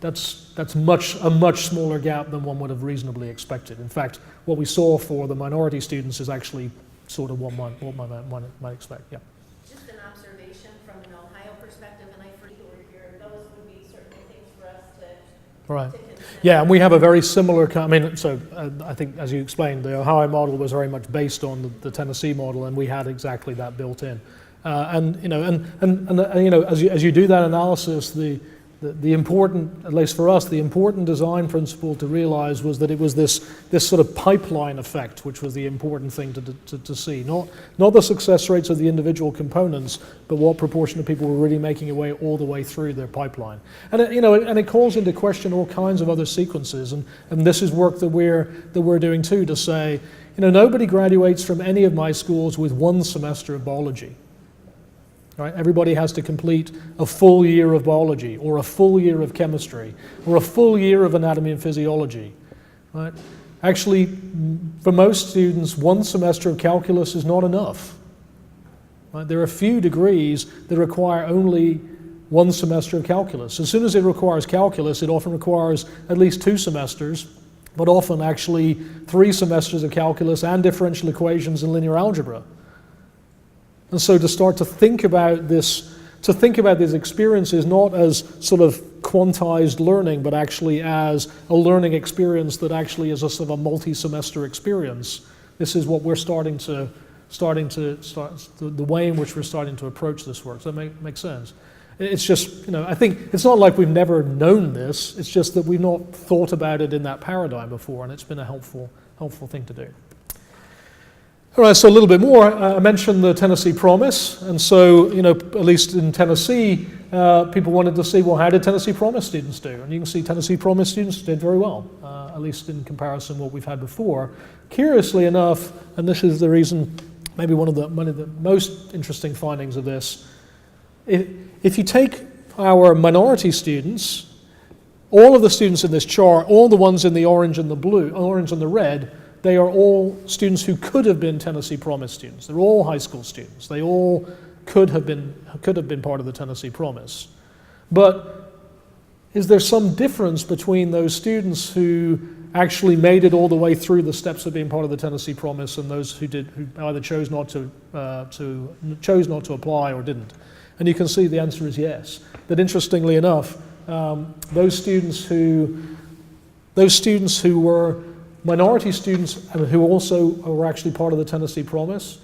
that's a much smaller gap than one would have reasonably expected. In fact, what we saw for the minority students is actually sort of what one might expect. Yeah. Just an observation from an Ohio perspective, and I forget over here, those would be certainly things for us to Right. consider. Yeah, and we have a very similar, I think, as you explained, the Ohio model was very much based on the Tennessee model, and we had exactly that built in. As you do that analysis, the important, at least for us, the important design principle to realize was that it was this sort of pipeline effect, which was the important thing to see. Not the success rates of the individual components, but what proportion of people were really making a way all the way through their pipeline. And it calls into question all kinds of other sequences, and this is work that we're doing too, to say, nobody graduates from any of my schools with 1 semester of biology. Right? Everybody has to complete a full year of biology, or a full year of chemistry, or a full year of anatomy and physiology. Right? Actually, for most students, 1 semester of calculus is not enough. Right? There are a few degrees that require only 1 semester of calculus. As soon as it requires calculus, it often requires at least 2 semesters, but often actually 3 semesters of calculus and differential equations and linear algebra. And so to start to think about these experiences not as sort of quantized learning, but actually as a learning experience that actually is a sort of a multi-semester experience. This is what we're the way in which we're starting to approach this work. Does that make sense? It's just, I think it's not like we've never known this, it's just that we've not thought about it in that paradigm before, and it's been a helpful thing to do. All right, so a little bit more. I mentioned the Tennessee Promise, and so, at least in Tennessee, people wanted to see, well, how did Tennessee Promise students do? And you can see Tennessee Promise students did very well, at least in comparison to what we've had before. Curiously enough, and this is the reason, maybe one of the most interesting findings of this, if you take our minority students, all of the students in this chart, all the ones in the orange and the blue, orange and the red, they are all students who could have been Tennessee Promise students. They're all high school students. They all could have been part of the Tennessee Promise. But is there some difference between those students who actually made it all the way through the steps of being part of the Tennessee Promise and those who either chose not to apply or didn't? And you can see the answer is yes. That interestingly enough, those students who were minority students who also were actually part of the Tennessee Promise,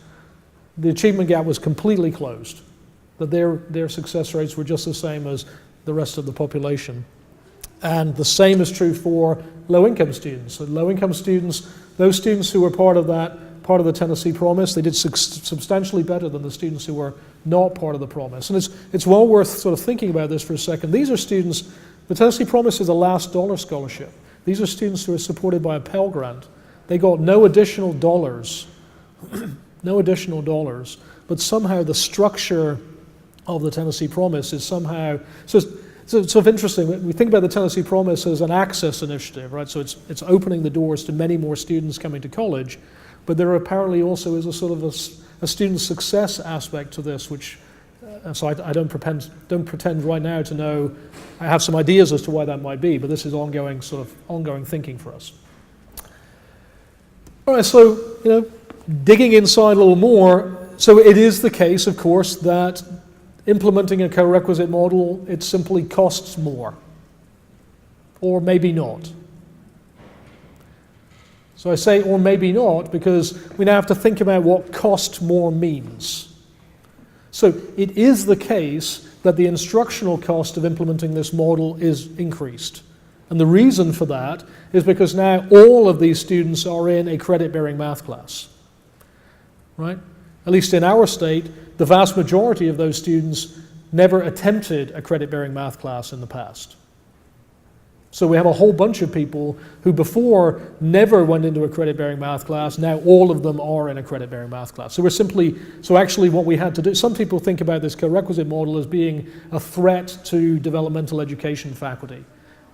the achievement gap was completely closed. That their success rates were just the same as the rest of the population. And the same is true for low-income students. So low-income students, those students who were part of the Tennessee Promise, they did substantially better than the students who were not part of the Promise. And it's well worth sort of thinking about this for a second. These are students, the Tennessee Promise is a last dollar scholarship. These are students who are supported by a Pell Grant. They got no additional dollars, but somehow the structure of the Tennessee Promise is somehow, so it's sort of interesting. We think about the Tennessee Promise as an access initiative, right? So it's opening the doors to many more students coming to college, but there apparently also is a sort of a student success aspect to this, which, so I don't pretend right now to know. I have some ideas as to why that might be, but this is ongoing thinking for us. All right, so digging inside a little more. So it is the case, of course, that implementing a co-requisite model, it simply costs more, or maybe not. So I say or maybe not because we now have to think about what cost more means. So it is the case that the instructional cost of implementing this model is increased. And the reason for that is because now all of these students are in a credit-bearing math class, right? At least in our state, the vast majority of those students never attempted a credit-bearing math class in the past. So we have a whole bunch of people who before never went into a credit-bearing math class. Now all of them are in a credit-bearing math class. So actually what we had to do, some people think about this co-requisite model as being a threat to developmental education faculty.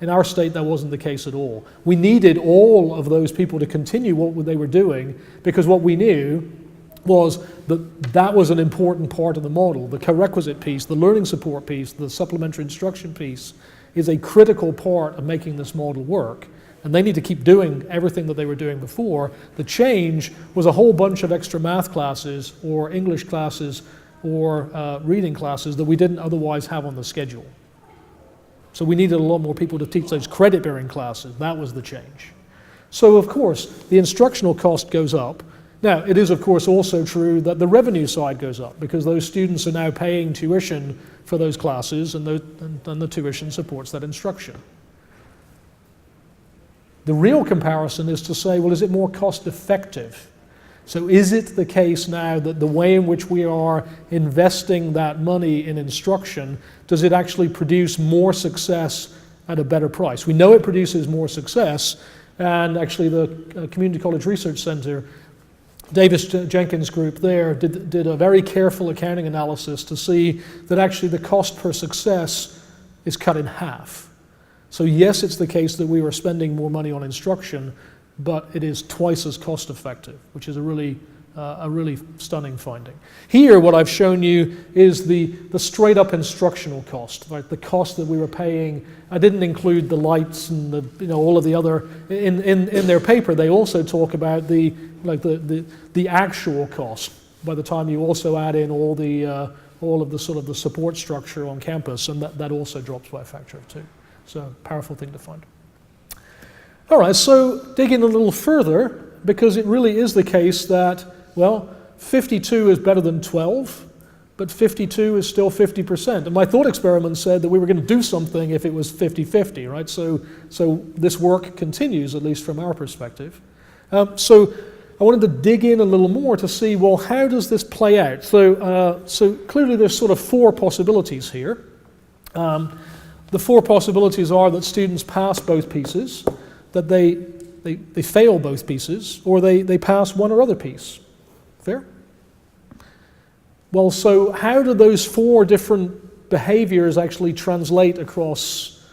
In our state, that wasn't the case at all. We needed all of those people to continue what they were doing, because what we knew was that that was an important part of the model. The co-requisite piece, the learning support piece, the supplementary instruction piece is a critical part of making this model work. And they need to keep doing everything that they were doing before. The change was a whole bunch of extra math classes or English classes or reading classes that we didn't otherwise have on the schedule. So we needed a lot more people to teach those credit-bearing classes. That was the change. So of course, the instructional cost goes up. Now, it is of course also true that the revenue side goes up, because those students are now paying tuition for those classes, and the tuition supports that instruction. The real comparison is to say, well, is it more cost effective? So is it the case now that the way in which we are investing that money in instruction, does it actually produce more success at a better price? We know it produces more success, and actually the Community College Research Center, Davis Jenkins' group there, did a very careful accounting analysis to see that actually the cost per success is cut in half. So yes, it's the case that we were spending more money on instruction, but it is twice as cost effective, which is a really stunning finding. Here, what I've shown you is the straight up instructional cost, right? The cost that we were paying. I didn't include the lights and all of the other, in their paper they also talk about the actual cost by the time you also add in all of the sort of the support structure on campus, and that also drops by a factor of 2. So, powerful thing to find. All right, so digging a little further, because it really is the case that, well, 52 is better than 12, but 52 is still 50%. And my thought experiment said that we were going to do something if it was 50-50, right? So this work continues, at least from our perspective. So I wanted to dig in a little more to see, well, how does this play out? So clearly there's sort of 4 possibilities here. The 4 possibilities are that students pass both pieces, that they fail both pieces, or they pass one or other piece. Fair? Well, so how do those 4 different behaviors actually translate across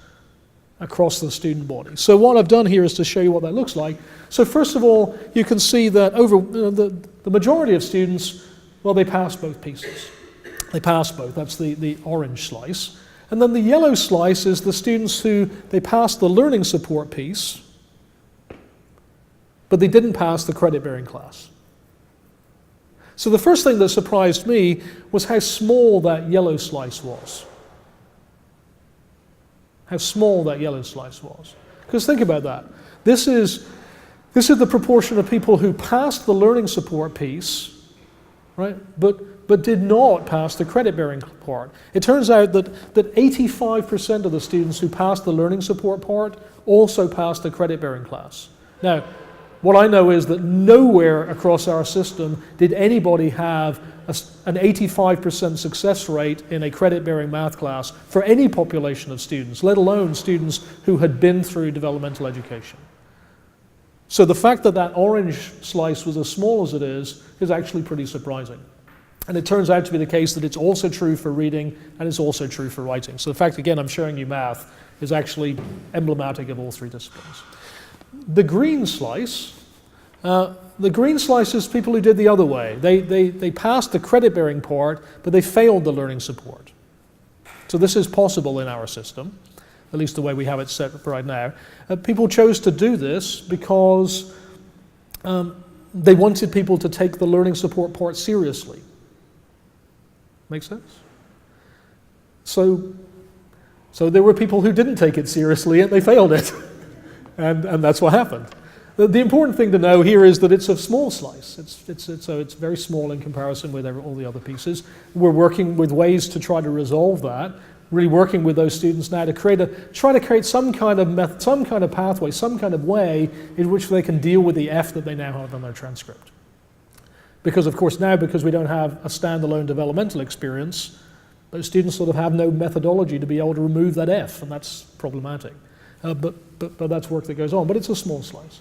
the student body? So what I've done here is to show you what that looks like. So first of all, you can see that the majority of students, well, they pass both pieces. They pass both. That's the orange slice. And then the yellow slice is the students who, they passed the learning support piece, but they didn't pass the credit-bearing class. So the first thing that surprised me was how small that yellow slice was. How small that yellow slice was. Because think about that. This is the proportion of people who passed the learning support piece, right? But did not pass the credit-bearing part. It turns out that 85% of the students who passed the learning support part also passed the credit-bearing class. Now, what I know is that nowhere across our system did anybody have an 85% success rate in a credit-bearing math class for any population of students, let alone students who had been through developmental education. So the fact that that orange slice was as small as it is actually pretty surprising. And it turns out to be the case that it's also true for reading and it's also true for writing. So the fact, again, I'm showing you math is actually emblematic of all 3 disciplines. The green slice is people who did the other way. They passed the credit-bearing part, but they failed the learning support. So this is possible in our system, at least the way we have it set right now. People chose to do this because they wanted people to take the learning support part seriously. Make sense? So there were people who didn't take it seriously and they failed it. and that's what happened. The important thing to know here is that it's a small slice. So it's very small in comparison with all the other pieces. We're working with ways to try to resolve that, really working with those students now to try to create some kind of pathway, some kind of way in which they can deal with the F that they now have on their transcript. Because of course now, because we don't have a standalone developmental experience, those students sort of have no methodology to be able to remove that F, and that's problematic. But that's work that goes on, but it's a small slice.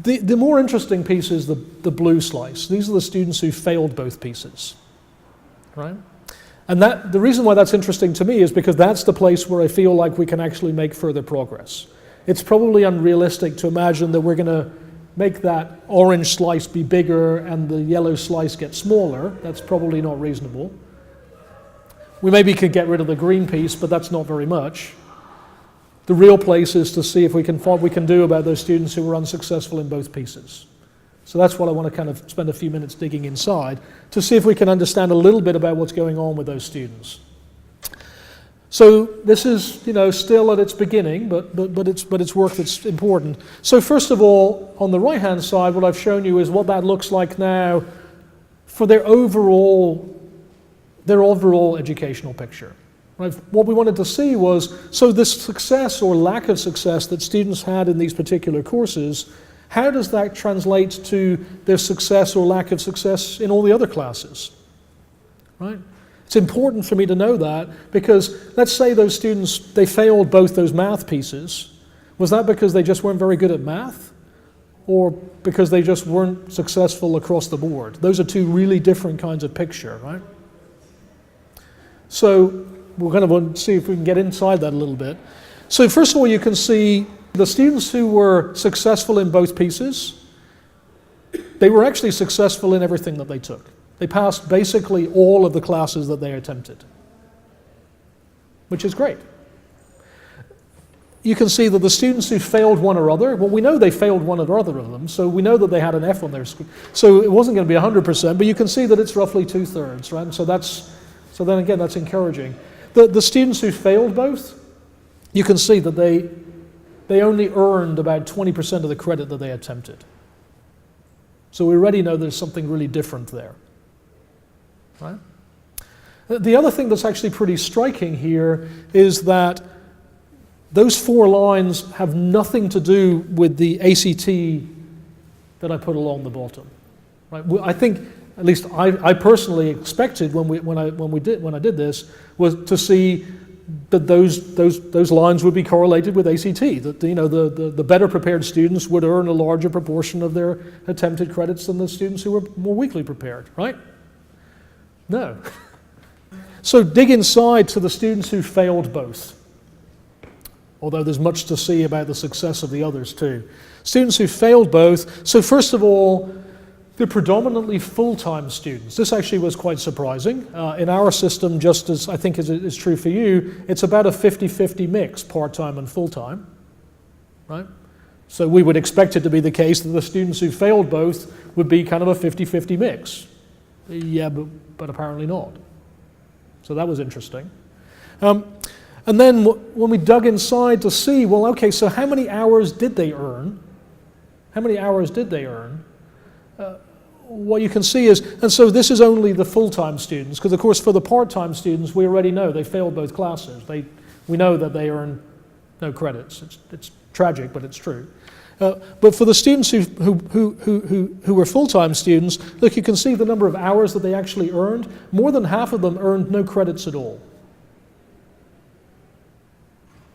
The more interesting piece is the blue slice. These are the students who failed both pieces, right? And the reason why that's interesting to me is because that's the place where I feel like we can actually make further progress. It's probably unrealistic to imagine that we're going to make that orange slice be bigger and the yellow slice get smaller. That's probably not reasonable. We maybe could get rid of the green piece, but that's not very much. The real place is to see if we can what we can do about those students who were unsuccessful in both pieces. So that's what I want to kind of spend a few minutes digging inside to see if we can understand a little bit about what's going on with those students. So this is, still at its beginning, but it's work that's important. So first of all, on the right-hand side, what I've shown you is what that looks like now for their overall educational picture. Right? What we wanted to see was, so this success or lack of success that students had in these particular courses, how does that translate to their success or lack of success in all the other classes? Right? It's important for me to know that because let's say those students, they failed both those math pieces. Was that because they just weren't very good at math? Or because they just weren't successful across the board? Those are two really different kinds of picture, right? So we're going to want to see if we can get inside that a little bit. So first of all, you can see the students who were successful in both pieces, they were actually successful in everything that they took. They passed basically all of the classes that they attempted, which is great. You can see that the students who failed one or other, well, we know they failed one or other of them, so we know that they had an F on their screen. So it wasn't going to be 100%, but you can see that it's roughly 2/3, right? So then again, that's encouraging. The students who failed both, you can see that they only earned about 20% of the credit that they attempted. So we already know there's something really different there. Right? The other thing that's actually pretty striking here is that those 4 lines have nothing to do with the ACT that I put along the bottom. Right? I think, at least I personally expected when I did this, was to see that those lines would be correlated with ACT. That the better prepared students would earn a larger proportion of their attempted credits than the students who were more weakly prepared, right? No. So dig inside to the students who failed both. Although there's much to see about the success of the others too. Students who failed both. So first of all, they're predominantly full-time students. This actually was quite surprising. In our system, just as I think is true for you, it's about a 50-50 mix, part-time and full-time, right? So we would expect it to be the case that the students who failed both would be kind of a 50-50 mix. Yeah, but apparently not. So that was interesting. And then when we dug inside to see, well, okay, so how many hours did they earn? How many hours did they earn? What you can see is, and so this is only the full-time students, because of course for the part-time students, we already know they failed both classes. We know that they earn no credits. It's tragic, but it's true. But for the students who were full-time students, look, you can see the number of hours that they actually earned. More than half of them earned no credits at all.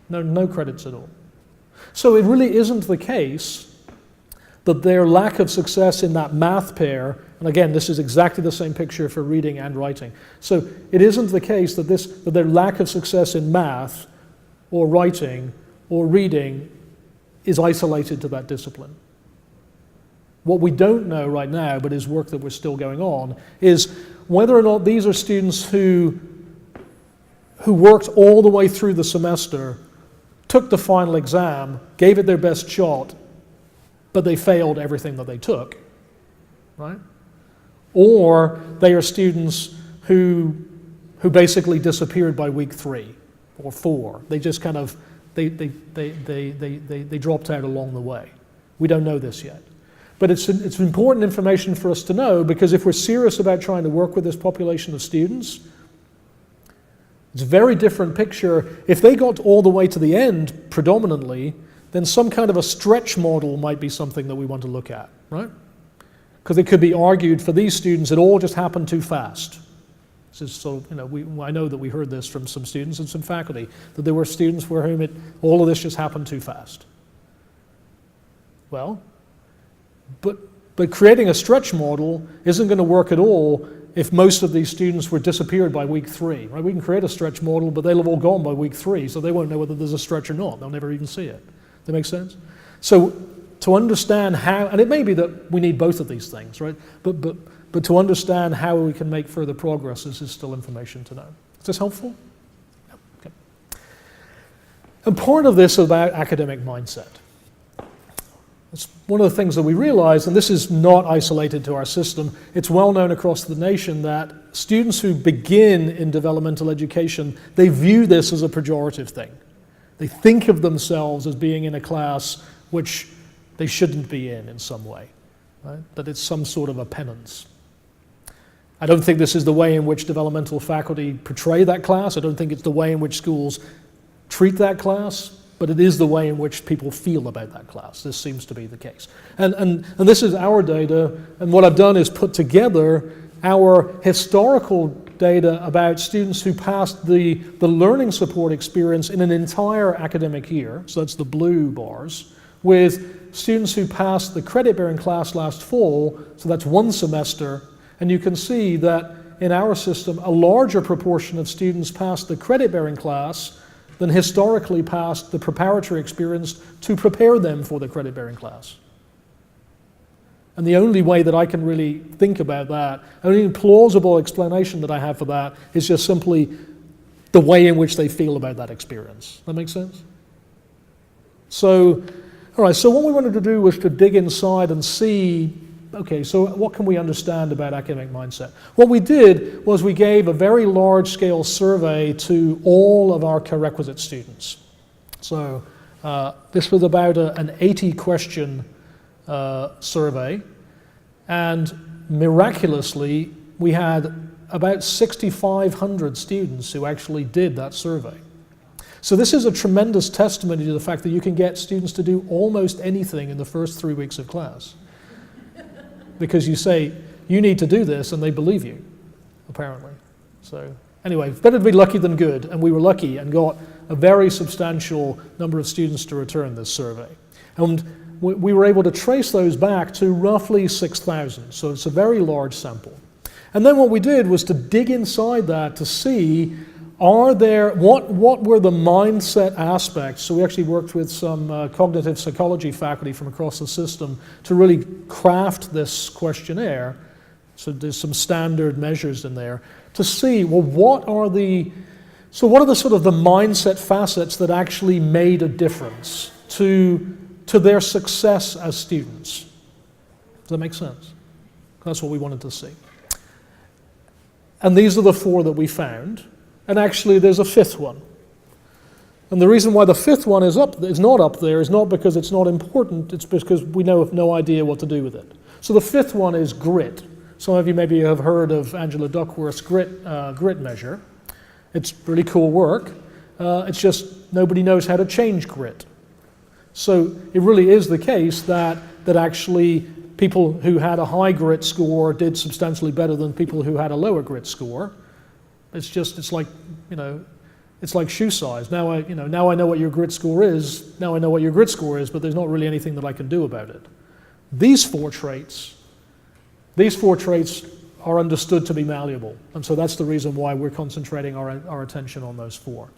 No credits at all. So it really isn't the case that their lack of success in that math pair, and again, this is exactly the same picture for reading and writing. So it isn't the case that their lack of success in math or writing or reading is isolated to that discipline. What we don't know right now, but is work that we're still going on, is whether or not these are students who worked all the way through the semester, took the final exam, gave it their best shot, but they failed everything that they took, right? Or they are students who basically disappeared by week 3 or 4. They just kind of, they dropped out along the way. We don't know this yet. But it's important information for us to know, because if we're serious about trying to work with this population of students, it's a very different picture. If they got all the way to the end predominantly, then some kind of a stretch model might be something that we want to look at, right? Because it could be argued for these students, it all just happened too fast. This is so, I know that we heard this from some students and some faculty, that there were students for whom all of this just happened too fast. Well, but creating a stretch model isn't going to work at all if most of these students were disappeared by week 3, right? We can create a stretch model, but they'll have all gone by week 3, so they won't know whether there's a stretch or not. They'll never even see it. That make sense? So to understand how, and it may be that we need both of these things, right? But to understand how we can make further progress, this is still information to know. Is this helpful? Yeah, okay. And part of this is about academic mindset. It's one of the things that we realize, and this is not isolated to our system, it's well known across the nation that students who begin in developmental education, they view this as a pejorative thing. They think of themselves as being in a class which they shouldn't be in some way, right? That it's some sort of a penance. I don't think this is the way in which developmental faculty portray that class. I don't think it's the way in which schools treat that class, but it is the way in which people feel about that class. This seems to be the case. And this is our data, and what I've done is put together our historical data about students who passed the learning support experience in an entire academic year, so that's the blue bars, with students who passed the credit-bearing class last fall, so that's 1 semester, and you can see that in our system, a larger proportion of students passed the credit-bearing class than historically passed the preparatory experience to prepare them for the credit-bearing class. And the only way that I can really think about that, only plausible explanation that I have for that is just simply the way in which they feel about that experience. That make sense? So, all right, so what we wanted to do was to dig inside and see, okay, so what can we understand about academic mindset? What we did was we gave a very large-scale survey to all of our co-requisite students. So this was about an 80-question survey, and miraculously, we had about 6,500 students who actually did that survey. So this is a tremendous testimony to the fact that you can get students to do almost anything in the first 3 weeks of class. Because you say, you need to do this, and they believe you, apparently. So anyway, better to be lucky than good, and we were lucky and got a very substantial number of students to return this survey. And we were able to trace those back to roughly 6,000, so it's a very large sample. And then what we did was to dig inside that to see, what were the mindset aspects? So we actually worked with some cognitive psychology faculty from across the system to really craft this questionnaire. So there's some standard measures in there to see, well, what are the sort of the mindset facets that actually made a difference to their success as students? Does that make sense? That's what we wanted to see. And these are the 4 that we found. And actually, there's a 5th one. And the reason why the 5th one is not up there is not because it's not important, it's because we have no idea what to do with it. So the 5th one is grit. Some of you maybe have heard of Angela Duckworth's grit measure. It's really cool work. It's just nobody knows how to change grit. So it really is the case that actually people who had a high grit score did substantially better than people who had a lower grit score. It's like shoe size. Now I know what your grit score is. Now I know what your grit score is, but there's not really anything that I can do about it. These four traits are understood to be malleable, and so that's the reason why we're concentrating our attention on those 4.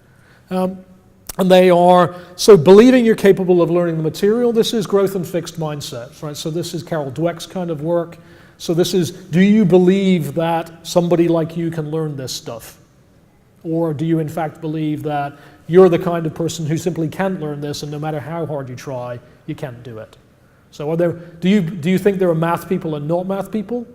And they are, so believing you're capable of learning the material, this is growth and fixed mindsets, right? So this is Carol Dweck's kind of work. So this is, do you believe that somebody like you can learn this stuff? Or do you in fact believe that you're the kind of person who simply can't learn this, and no matter how hard you try, you can't do it? So do you think there are math people and not math people?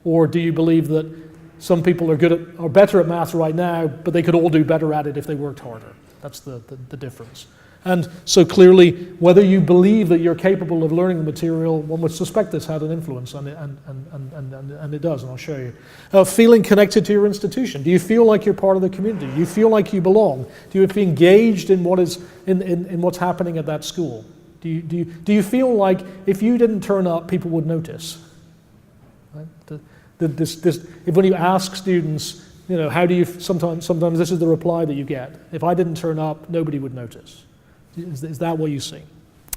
Or do you believe that some people are better at math right now, but they could all do better at it if they worked harder? That's the difference. And so clearly, whether you believe that you're capable of learning the material, one would suspect this had an influence, and it does, and I'll show you. Feeling connected to your institution. Do you feel like you're part of the community? Do you feel like you belong? Do you feel engaged in what's happening at that school? Do you feel like if you didn't turn up, people would notice? Right? When you ask students, how do you, sometimes this is the reply that you get. If I didn't turn up, nobody would notice. Is that what you see?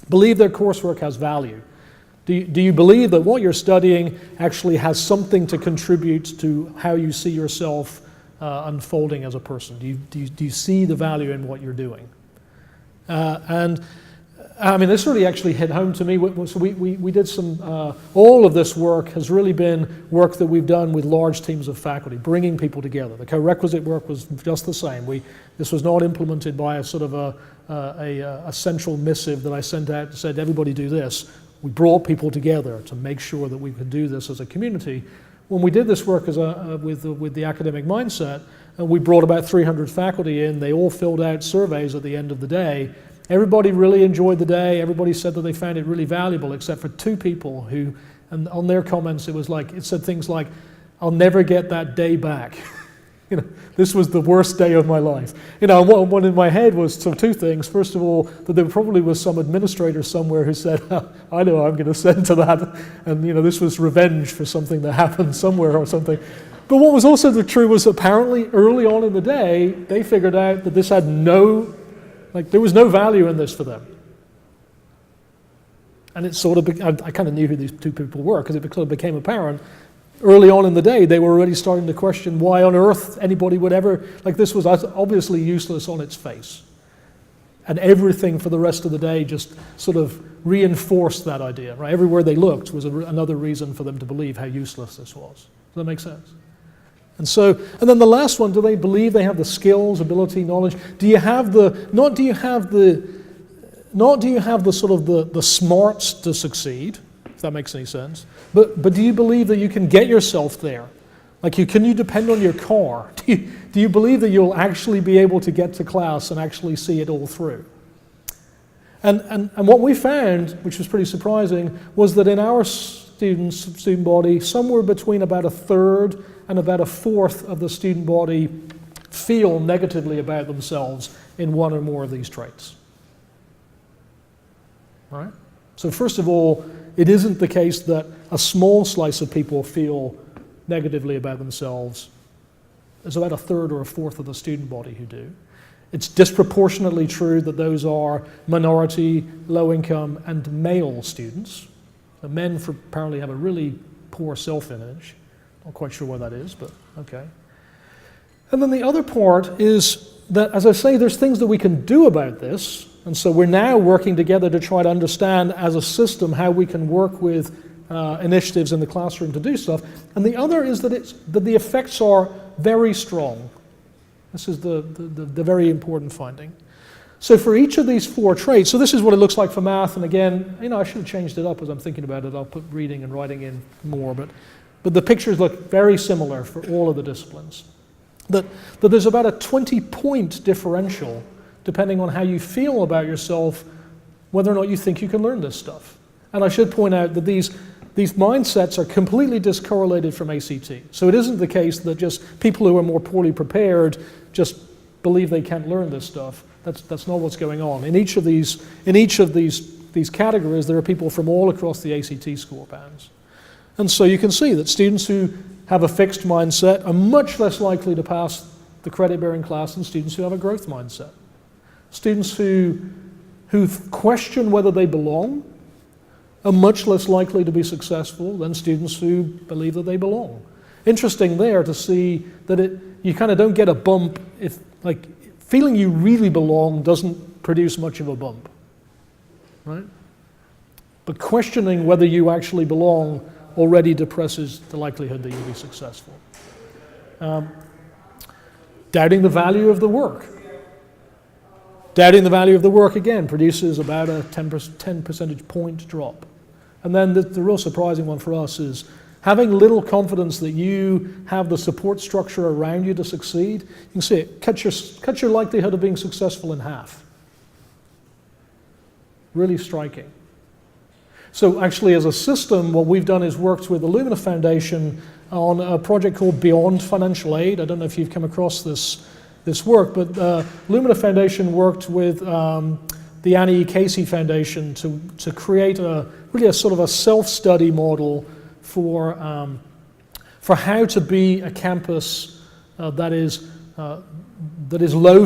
Believe their coursework has value. Do you believe that what you're studying actually has something to contribute to how you see yourself unfolding as a person? Do you see the value in what you're doing? And I mean, this really actually hit home to me. So we did some, all of this work has really been work that we've done with large teams of faculty, bringing people together. The co-requisite work was just the same. This was not implemented by a sort of a central missive that I sent out and said, everybody do this. We brought people together to make sure that we could do this as a community. When we did this work with the academic mindset, we brought about 300 faculty in. They all filled out surveys at the end of the day. Everybody really enjoyed the day. Everybody said that they found it really valuable, except for 2 people who, and on their comments, it said things like, "I'll never get that day back." This was the worst day of my life. One in my head was 2 things. First of all, that there probably was some administrator somewhere who said, "I know I'm going to send to that," and this was revenge for something that happened somewhere or something. But what was also true was apparently early on in the day, they figured out that this had there was no value in this for them. And it sort of, I kind of knew who these 2 people were because it sort of became apparent. Early on in the day, they were already starting to question why on earth anybody would ever, this was obviously useless on its face. And everything for the rest of the day just sort of reinforced that idea, right? Everywhere they looked was another reason for them to believe how useless this was. Does that make sense? And then the last one, do they believe they have the skills, ability, knowledge? Not do you have the sort of the smarts to succeed, if that makes any sense, but do you believe that you can get yourself there? Can you depend on your car? Do you believe that you'll actually be able to get to class and actually see it all through? And what we found, which was pretty surprising, was that in our student body, somewhere between about 1/3 and about 1/4 of the student body feel negatively about themselves in one or more of these traits. All right? So first of all, it isn't the case that a small slice of people feel negatively about themselves. There's about 1/3 or 1/4 of the student body who do. It's disproportionately true that those are minority, low-income, and male students. The men apparently have a really poor self-image. Not quite sure why that is, but okay. And then the other part is that, as I say, there's things that we can do about this, and so we're now working together to try to understand as a system how we can work with initiatives in the classroom to do stuff. And the other is that the effects are very strong. This is the very important finding. So for each of these 4 traits, so this is what it looks like for math, and again, I should have changed it up as I'm thinking about it. I'll put reading and writing in more, but the pictures look very similar for all of the disciplines. That there's about a 20-point differential depending on how you feel about yourself, whether or not you think you can learn this stuff. And I should point out that these mindsets are completely discorrelated from ACT. So it isn't the case that just people who are more poorly prepared just believe they can't learn this stuff. That's not what's going on. In each of these categories, there are people from all across the ACT score bands. And so you can see that students who have a fixed mindset are much less likely to pass the credit-bearing class than students who have a growth mindset. Students who question whether they belong are much less likely to be successful than students who believe that they belong. Interesting there to see that you kind of don't get a bump if, feeling you really belong doesn't produce much of a bump, right? But questioning whether you actually belong already depresses the likelihood that you'll be successful. Doubting the value of the work. Doubting the value of the work, again, produces about a 10 percentage point drop. And then the real surprising one for us is having little confidence that you have the support structure around you to succeed. You can see it cuts your likelihood of being successful in half. Really striking. So actually, as a system, what we've done is worked with the Lumina Foundation on a project called Beyond Financial Aid. I don't know if you've come across this work, but Lumina Foundation worked with the Annie E. Casey Foundation to create really a sort of a self-study model for how to be a campus that is low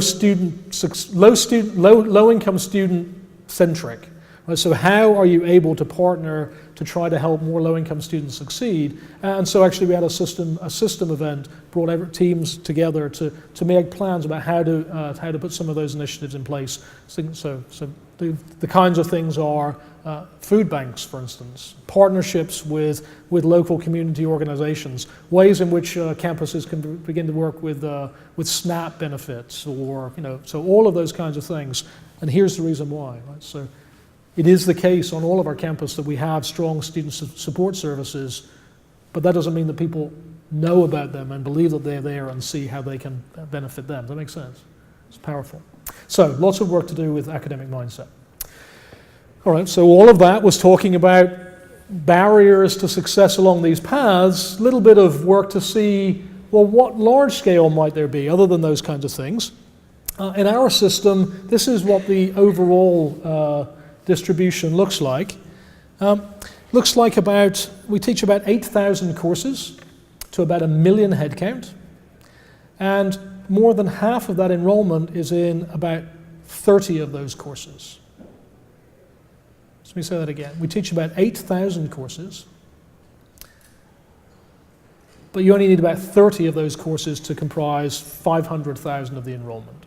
income student centric, Right? So how are you able to partner to try to help more low-income students succeed? And so actually we had a system event, brought teams together to make plans about how to put some of those initiatives in place. So the kinds of things are food banks, for instance, partnerships with local community organizations, ways in which campuses can begin to work with SNAP benefits, or so all of those kinds of things. And here's the reason why. Right? So it is the case on all of our campus that we have strong student support services, but that doesn't mean that people know about them and believe that they're there and see how they can benefit them. Does that make sense? It's powerful. So lots of work to do with academic mindset. All right, so all of that was talking about barriers to success along these paths, a little bit of work to see, well, what large scale might there be other than those kinds of things? In our system, this is what the overall distribution looks like. Looks like we teach about 8,000 courses to about 1 million headcount, and more than half of that enrollment is in about 30 of those courses. Let me say that again. We teach about 8,000 courses, but you only need about 30 of those courses to comprise 500,000 of the enrollment.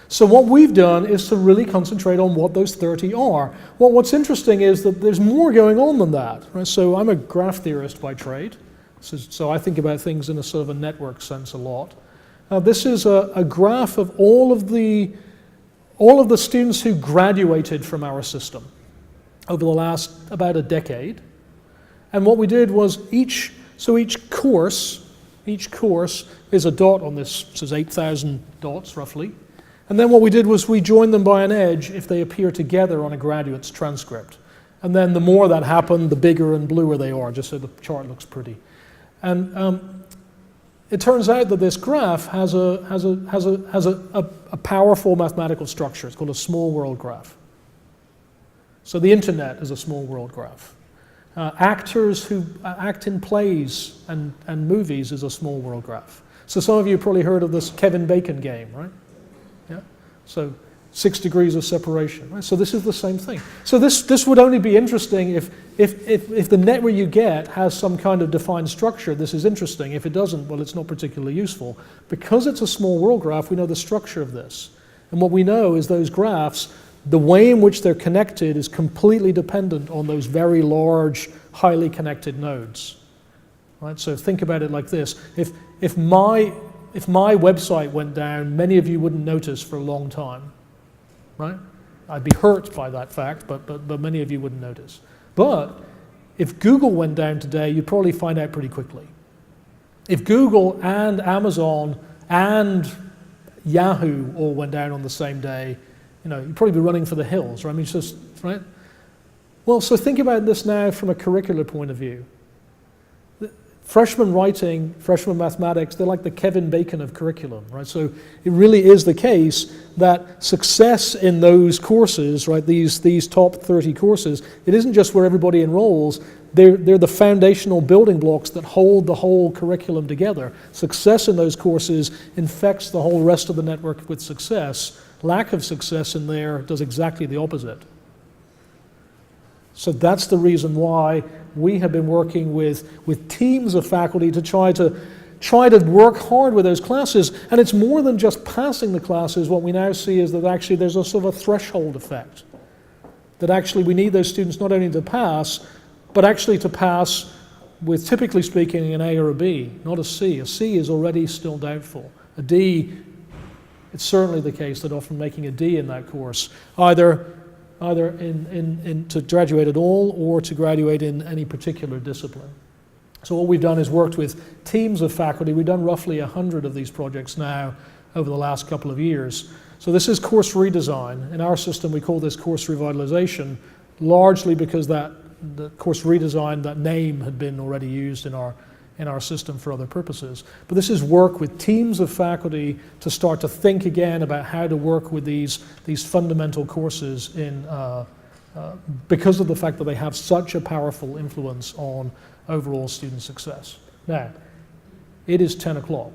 So what we've done is to really concentrate on what those 30 are. Well, what's interesting is that there's more going on than that. Right? So I'm a graph theorist by trade, so I think about things in a sort of a network sense a lot. This is a graph of all of the students who graduated from our system over the last about a decade. And what we did was each course is a dot on this, so there's 8,000 dots roughly. And then what we did was we joined them by an edge if they appear together on a graduate's transcript. And then the more that happened, the bigger and bluer they are, just so the chart looks pretty. And it turns out that this graph has a powerful mathematical structure. It's called a small world graph. So the internet is a small world graph. Actors who act in plays and movies is a small world graph. So some of you have probably heard of this Kevin Bacon game, right? Yeah. So 6 degrees of separation. Right? So this is the same thing. So this would only be interesting if the network you get has some kind of defined structure. This is interesting. If it doesn't, well, it's not particularly useful. Because it's a small world graph, we know the structure of this. And what we know is those graphs, the way in which they're connected is completely dependent on those very large, highly connected nodes. Right? So think about it like this. If my website went down, many of you wouldn't notice for a long time. Right? I'd be hurt by that fact, but many of you wouldn't notice. But if Google went down today, you'd probably find out pretty quickly. If Google and Amazon and Yahoo all went down on the same day, you'd probably be running for the hills, right? I mean, it's just, right? Well, so think about this now from a curricular point of view. Freshman writing, freshman mathematics, they're like the Kevin Bacon of curriculum, right? So it really is the case that success in those courses, right, these top 30 courses, it isn't just where everybody enrolls, they're the foundational building blocks that hold the whole curriculum together. Success in those courses infects the whole rest of the network with success. Lack of success in there does exactly the opposite. So that's the reason why we have been working with teams of faculty to try to work hard with those classes. And it's more than just passing the classes. What we now see is that actually there's a sort of a threshold effect. That actually we need those students not only to pass, but actually to pass with, typically speaking, an A or a B, not a C. A C is already still doubtful. A D, it's certainly the case that often making a D in that course, either to graduate at all or to graduate in any particular discipline. So what we've done is worked with teams of faculty. We've done roughly 100 of these projects now over the last couple of years. So this is course redesign. In our system, we call this course revitalization, largely because the course redesign, that name had been already used in our system for other purposes. But this is work with teams of faculty to start to think again about how to work with these fundamental courses because of the fact that they have such a powerful influence on overall student success. Now, it is 10 o'clock.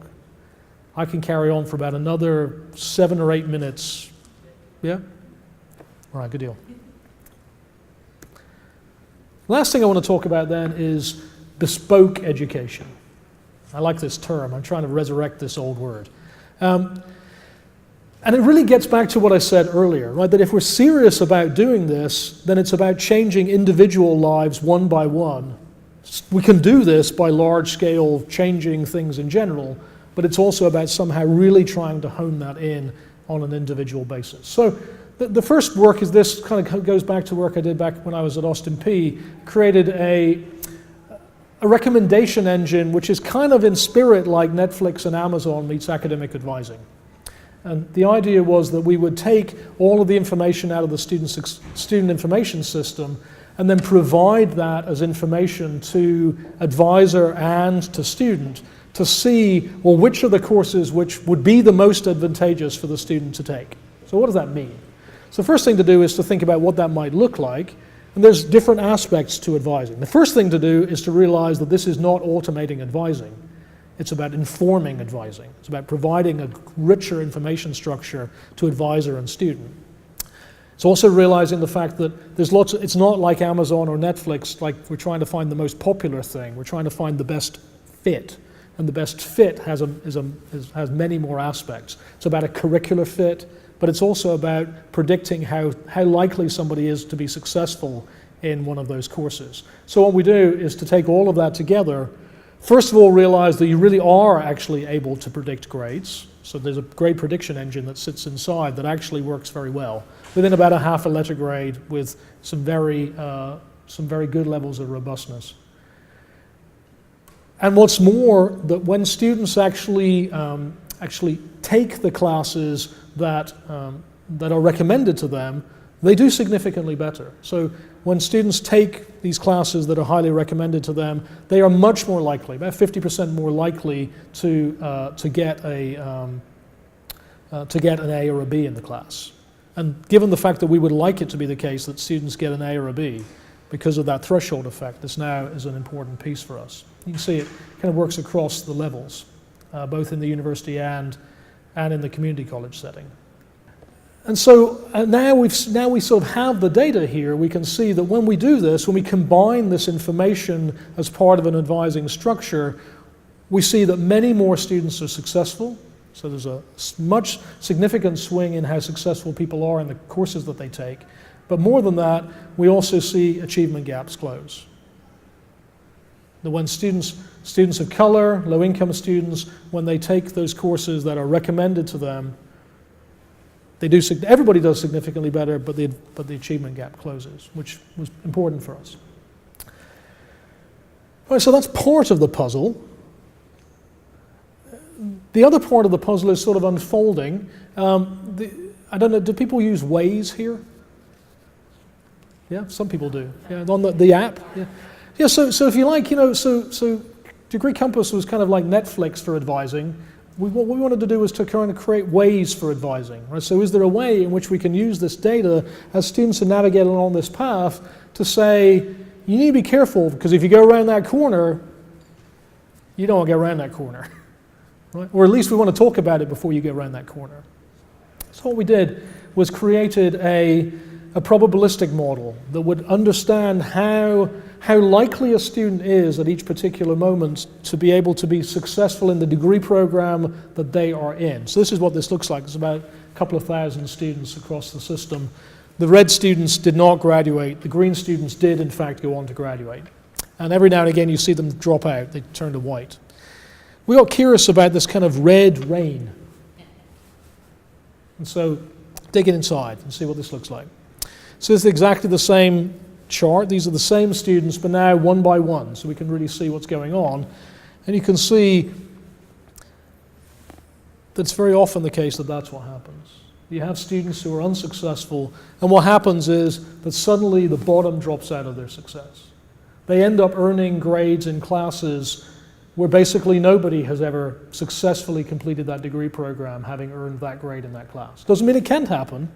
I can carry on for about another 7 or 8 minutes. Yeah? All right, good deal. Last thing I want to talk about then is bespoke education. I like this term. I'm trying to resurrect this old word. And it really gets back to what I said earlier, right? That if we're serious about doing this, then it's about changing individual lives one by one. We can do this by large scale changing things in general, but it's also about somehow really trying to hone that in on an individual basis. So the first work is this, kind of goes back to work I did back when I was at Austin Peay, created a recommendation engine which is kind of in spirit like Netflix and Amazon meets academic advising. And the idea was that we would take all of the information out of the student information system and then provide that as information to advisor and to student to see, well, which are the courses which would be the most advantageous for the student to take. So what does that mean? So the first thing to do is to think about what that might look like. And there's different aspects to advising. The first thing to do is to realize that this is not automating advising. It's about informing advising. It's about providing a richer information structure to advisor and student. It's also realizing the fact that there's it's not like Amazon or Netflix, like we're trying to find the most popular thing. We're trying to find the best fit. And the best fit has many more aspects. It's about a curricular fit, but it's also about predicting how likely somebody is to be successful in one of those courses. So what we do is to take all of that together. First of all, realize that you really are actually able to predict grades. So there's a grade prediction engine that sits inside that actually works very well, within about a half a letter grade with some very good levels of robustness. And what's more, that when students actually take the classes that are recommended to them, they do significantly better. So when students take these classes that are highly recommended to them, they are much more likely, about 50% more likely to get an A or a B in the class. And given the fact that we would like it to be the case that students get an A or a B, because of that threshold effect, this now is an important piece for us. You can see it kind of works across the levels, both in the university and in the community college setting. And so now we sort of have the data here. We can see that when we do this, when we combine this information as part of an advising structure, we see that many more students are successful. So there's a much significant swing in how successful people are in the courses that they take. But more than that, we also see achievement gaps close. That when students of color, low-income students, when they take those courses that are recommended to them, everybody does significantly better, but the achievement gap closes, which was important for us. All right, so that's part of the puzzle. The other part of the puzzle is sort of unfolding. I don't know, do people use Waze here? Yeah, some people do. Yeah, on the app. Yeah. Yeah, so if you like, so Degree Compass was kind of like Netflix for advising. What we wanted to do was to kind of create ways for advising. Right? So is there a way in which we can use this data as students are navigating along this path to say, you need to be careful because if you go around that corner, you don't want to go around that corner. Right? Or at least we want to talk about it before you go around that corner. So what we did was created a probabilistic model that would understand how likely a student is at each particular moment to be able to be successful in the degree program that they are in. So this is what this looks like. It's about a couple of thousand students across the system. The red students did not graduate. The green students did, in fact, go on to graduate. And every now and again you see them drop out. They turn to white. We got curious about this kind of red rain. And so dig it inside and see what this looks like. So this is exactly the same chart. These are the same students, but now one by one, so we can really see what's going on. And you can see that it's very often the case that that's what happens. You have students who are unsuccessful, and what happens is that suddenly the bottom drops out of their success. They end up earning grades in classes where basically nobody has ever successfully completed that degree program having earned that grade in that class. Doesn't mean it can't happen.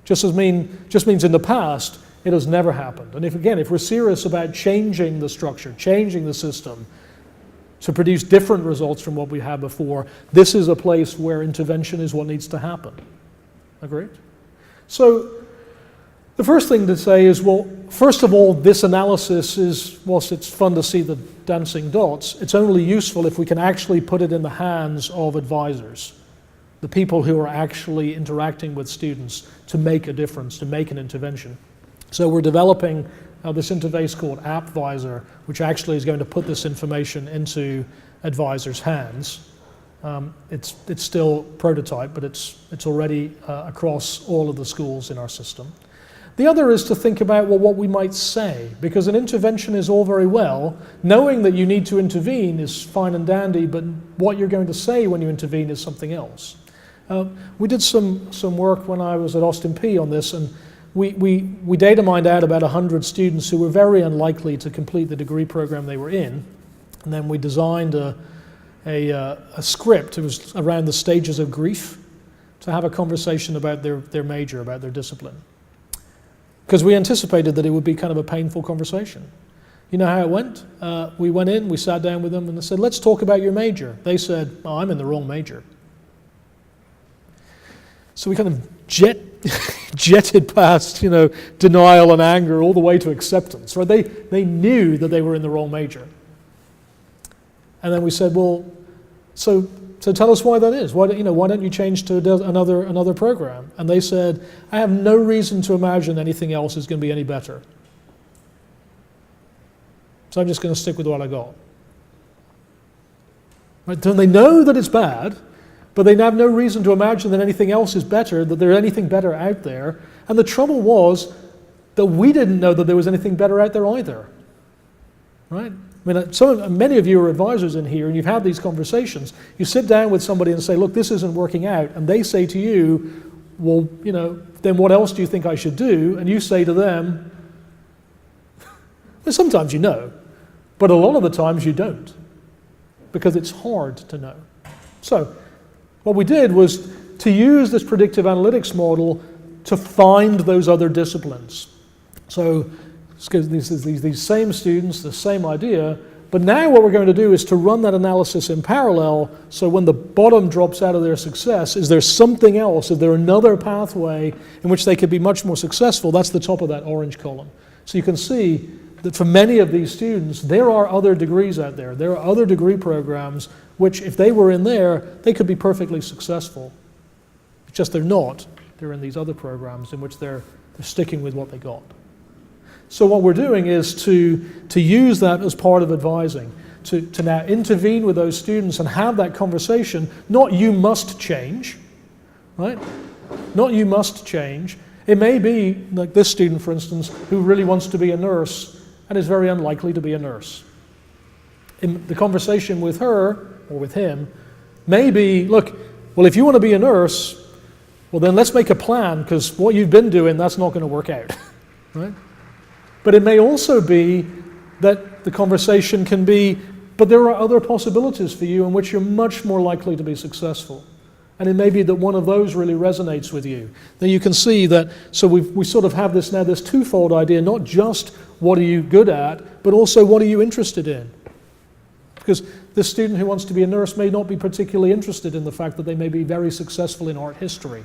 Just means in the past it has never happened. And if we're serious about changing the structure, changing the system to produce different results from what we had before, this is a place where intervention is what needs to happen. Agreed? So The first thing to say is, well, first of all, this analysis is, whilst it's fun to see the dancing dots, it's only useful if we can actually put it in the hands of advisors, the people who are actually interacting with students to make a difference, to make an intervention. So we're developing this interface called AppVisor, which actually is going to put this information into advisors' hands. It's still prototype, but it's already across all of the schools in our system. The other is to think about, well, what we might say, because an intervention is all very well. Knowing that you need to intervene is fine and dandy, but what you're going to say when you intervene is something else. We did some work when I was at Austin Peay on this, and we data mined out about 100 students who were very unlikely to complete the degree program they were in, and then we designed a script. It was around the stages of grief, to have a conversation about their major, about their discipline. Because we anticipated that it would be kind of a painful conversation. You know how it went? We went in, we sat down with them, and they said, let's talk about your major. They said, oh, I'm in the wrong major. So we kind of jetted past, denial and anger all the way to acceptance. Right? They knew that they were in the wrong major. And then we said, well, so tell us why that is. Why don't you change to another program? And they said, I have no reason to imagine anything else is going to be any better. So I'm just going to stick with what I got. Right? So they know that it's bad, but they have no reason to imagine that anything else is better, that there's anything better out there. And the trouble was that we didn't know that there was anything better out there either. Right? I mean, many of you are advisors in here, and you've had these conversations. You sit down with somebody and say, look, this isn't working out. And they say to you, well, then what else do you think I should do? And you say to them, well, sometimes you know, but a lot of the times you don't, because it's hard to know. So what we did was to use this predictive analytics model to find those other disciplines. So these same students, the same idea, but now what we're going to do is to run that analysis in parallel, so when the bottom drops out of their success, is there something else? Is there another pathway in which they could be much more successful? That's the top of that orange column. So you can see that for many of these students, there are other degrees out there. There are other degree programs which, if they were in there, they could be perfectly successful. It's just they're not. They're in these other programs in which they're sticking with what they got. So what we're doing is to use that as part of advising, to now intervene with those students and have that conversation. Not you must change, right? Not you must change. It may be, like this student, for instance, who really wants to be a nurse and is very unlikely to be a nurse. In the conversation with her, or with him, may be, look, well, if you want to be a nurse, well, then let's make a plan, because what you've been doing, that's not going to work out, right? But it may also be that the conversation can be, but there are other possibilities for you in which you're much more likely to be successful. And it may be that one of those really resonates with you. Then you can see that, so we sort of have this twofold idea, not just what are you good at, but also what are you interested in. Because this student who wants to be a nurse may not be particularly interested in the fact that they may be very successful in art history.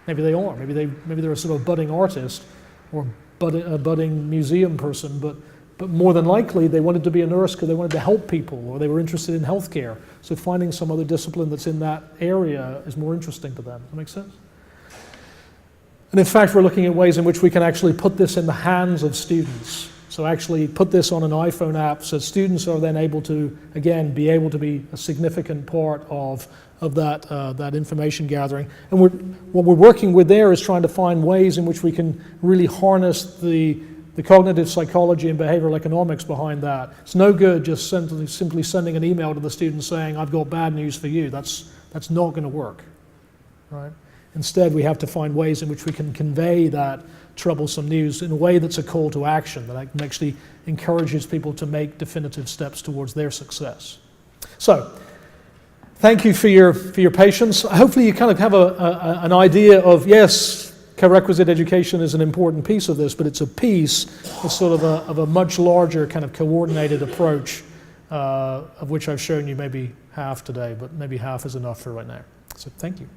Maybe they are. Maybe they're a sort of budding artist or a budding museum person, but more than likely they wanted to be a nurse because they wanted to help people, or they were interested in healthcare. So finding some other discipline that's in that area is more interesting to them. Does that make sense? And in fact, we're looking at ways in which we can actually put this in the hands of students. So actually put this on an iPhone app so students are then able to, again, be able to be a significant part of that information gathering. And what we're working with there is trying to find ways in which we can really harness the cognitive psychology and behavioral economics behind that. It's no good just simply sending an email to the student saying, I've got bad news for you. That's not going to work, right? Instead, we have to find ways in which we can convey that troublesome news in a way that's a call to action, that actually encourages people to make definitive steps towards their success. So, thank you for your patience. Hopefully you kind of have an idea of, yes, co-requisite education is an important piece of this, but it's a piece of sort of a much larger kind of coordinated approach, of which I've shown you maybe half today, but maybe half is enough for right now. So thank you.